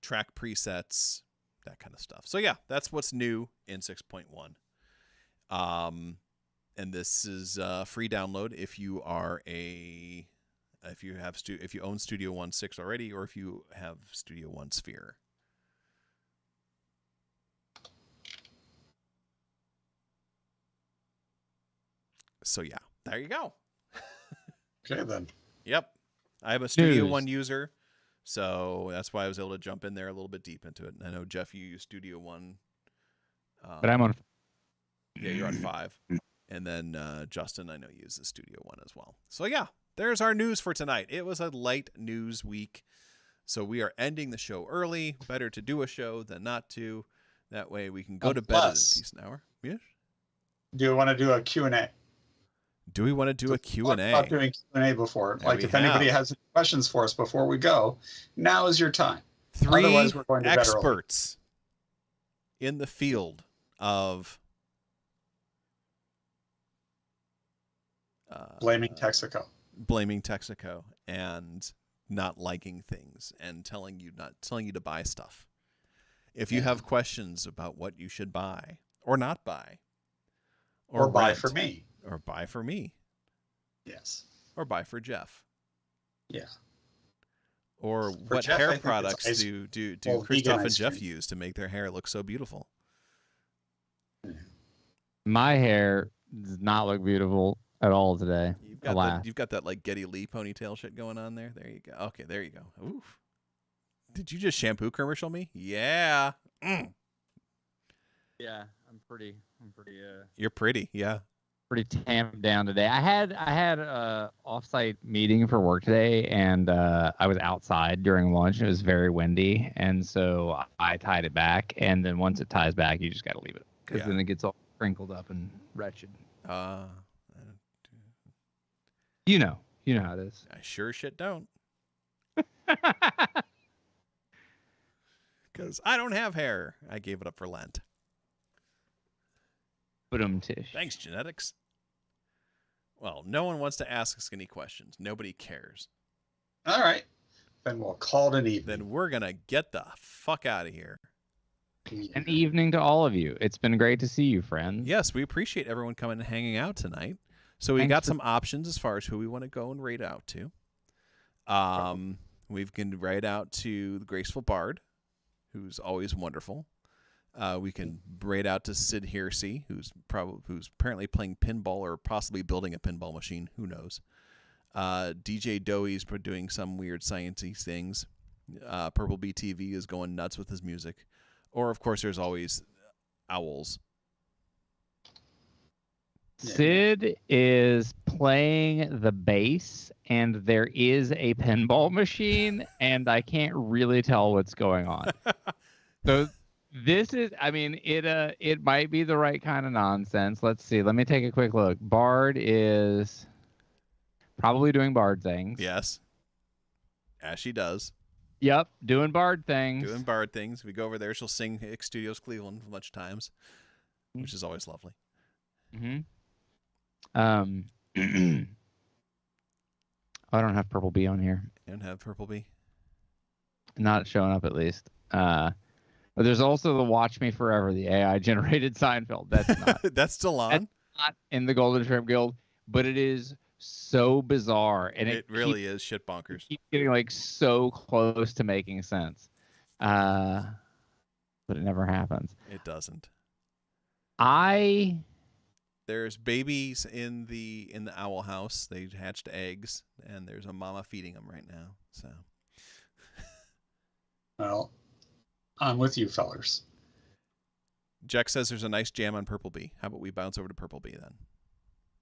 Track presets, that kind of stuff. So yeah, that's what's new in 6.1. And this is free download if you are if you own Studio One 6 already, or if you have Studio One Sphere. So yeah, there you go. Okay then. Yep. I am a Studio News. One user, so that's why I was able to jump in there a little bit deep into it. And I know, Jeff, you use Studio One. But I'm on. Yeah, you're on 5. And then Justin, I know, uses Studio One as well. So yeah, there's our news for tonight. It was a light news week, so we are ending the show early. Better to do a show than not to. That way we can go to bed at a decent hour. Yes? Do you want to do a Q&A? Do we want to do a Q&A? About doing Q&A before. Yeah, like, if anybody has any questions for us before we go, now is your time. 3 Otherwise, we're going to bed early. experts in the field of Blaming Texaco and not liking things and telling you to buy stuff. If you have questions about what you should buy or not buy, or buy rent, for me. or buy for me, Yes. or buy for Jeff, Yeah. or For what Jeff, I hair think products it's do well, Christoph vegan and ice Jeff cream. use to make their hair look so beautiful? My hair does not look beautiful at all today. You've got that like Geddy Lee ponytail shit going on there. There you go. Okay, there you go. Oof. Did you just shampoo commercial me? Yeah. Mm. Yeah, I'm pretty You're pretty. Yeah. pretty tamped down today. I had a offsite meeting for work today, and I was outside during lunch. It was very windy, and so I tied it back. And then once it ties back, you just got to leave it, because then it gets all crinkled up and wretched. You know how it is. I sure shit don't. Because I don't have hair. I gave it up for Lent. Tish. Thanks, genetics. Well, no one wants to ask us any questions. Nobody cares. All right. Then we'll call it an evening. Then we're going to get the fuck out of here. An evening to all of you. It's been great to see you, friends. Yes, we appreciate everyone coming and hanging out tonight. So we got some options as far as who we want to go and raid out to. We can raid out to the Graceful Bard, who's always wonderful. We can raid out to Sid Hearsey, who's apparently playing pinball or possibly building a pinball machine. Who knows? DJ Doey's doing some weird sciencey things. Purple BTV is going nuts with his music. Or, of course, there's always Owls. Sid is playing the bass, and there is a pinball machine, and I can't really tell what's going on. So this is, I mean, it might be the right kind of nonsense. Let's see. Let me take a quick look. Bard is probably doing Bard things. Yes. As she does. Yep, doing Bard things. Doing Bard things. We go over there. She'll sing X Studios Cleveland a bunch of times, which is always lovely. Mm-hmm. I don't have Purple Bee on here. You don't have Purple Bee? Not showing up, at least. But there's also the Watch Me Forever, the AI generated Seinfeld. That's not. That's still on. That's not in the Golden Shrimp Guild, but it is so bizarre, and it really is shit bonkers. It keeps getting like so close to making sense, but it never happens. It doesn't. There's babies in the owl house. They hatched eggs, and there's a mama feeding them right now. So, well, I'm with you, fellers. Jack says there's a nice jam on Purple Bee. How about we bounce over to Purple Bee then?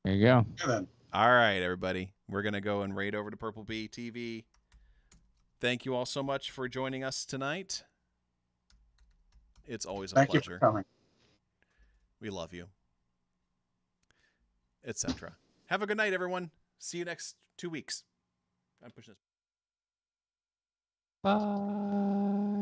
There you go. And then All right, everybody. We're going to go and raid over to Purple Bee TV. Thank you all so much for joining us tonight. It's always a thank you pleasure. for coming. We love you. Etc. Have a good night, everyone. See you next 2 weeks. I'm pushing this. Bye.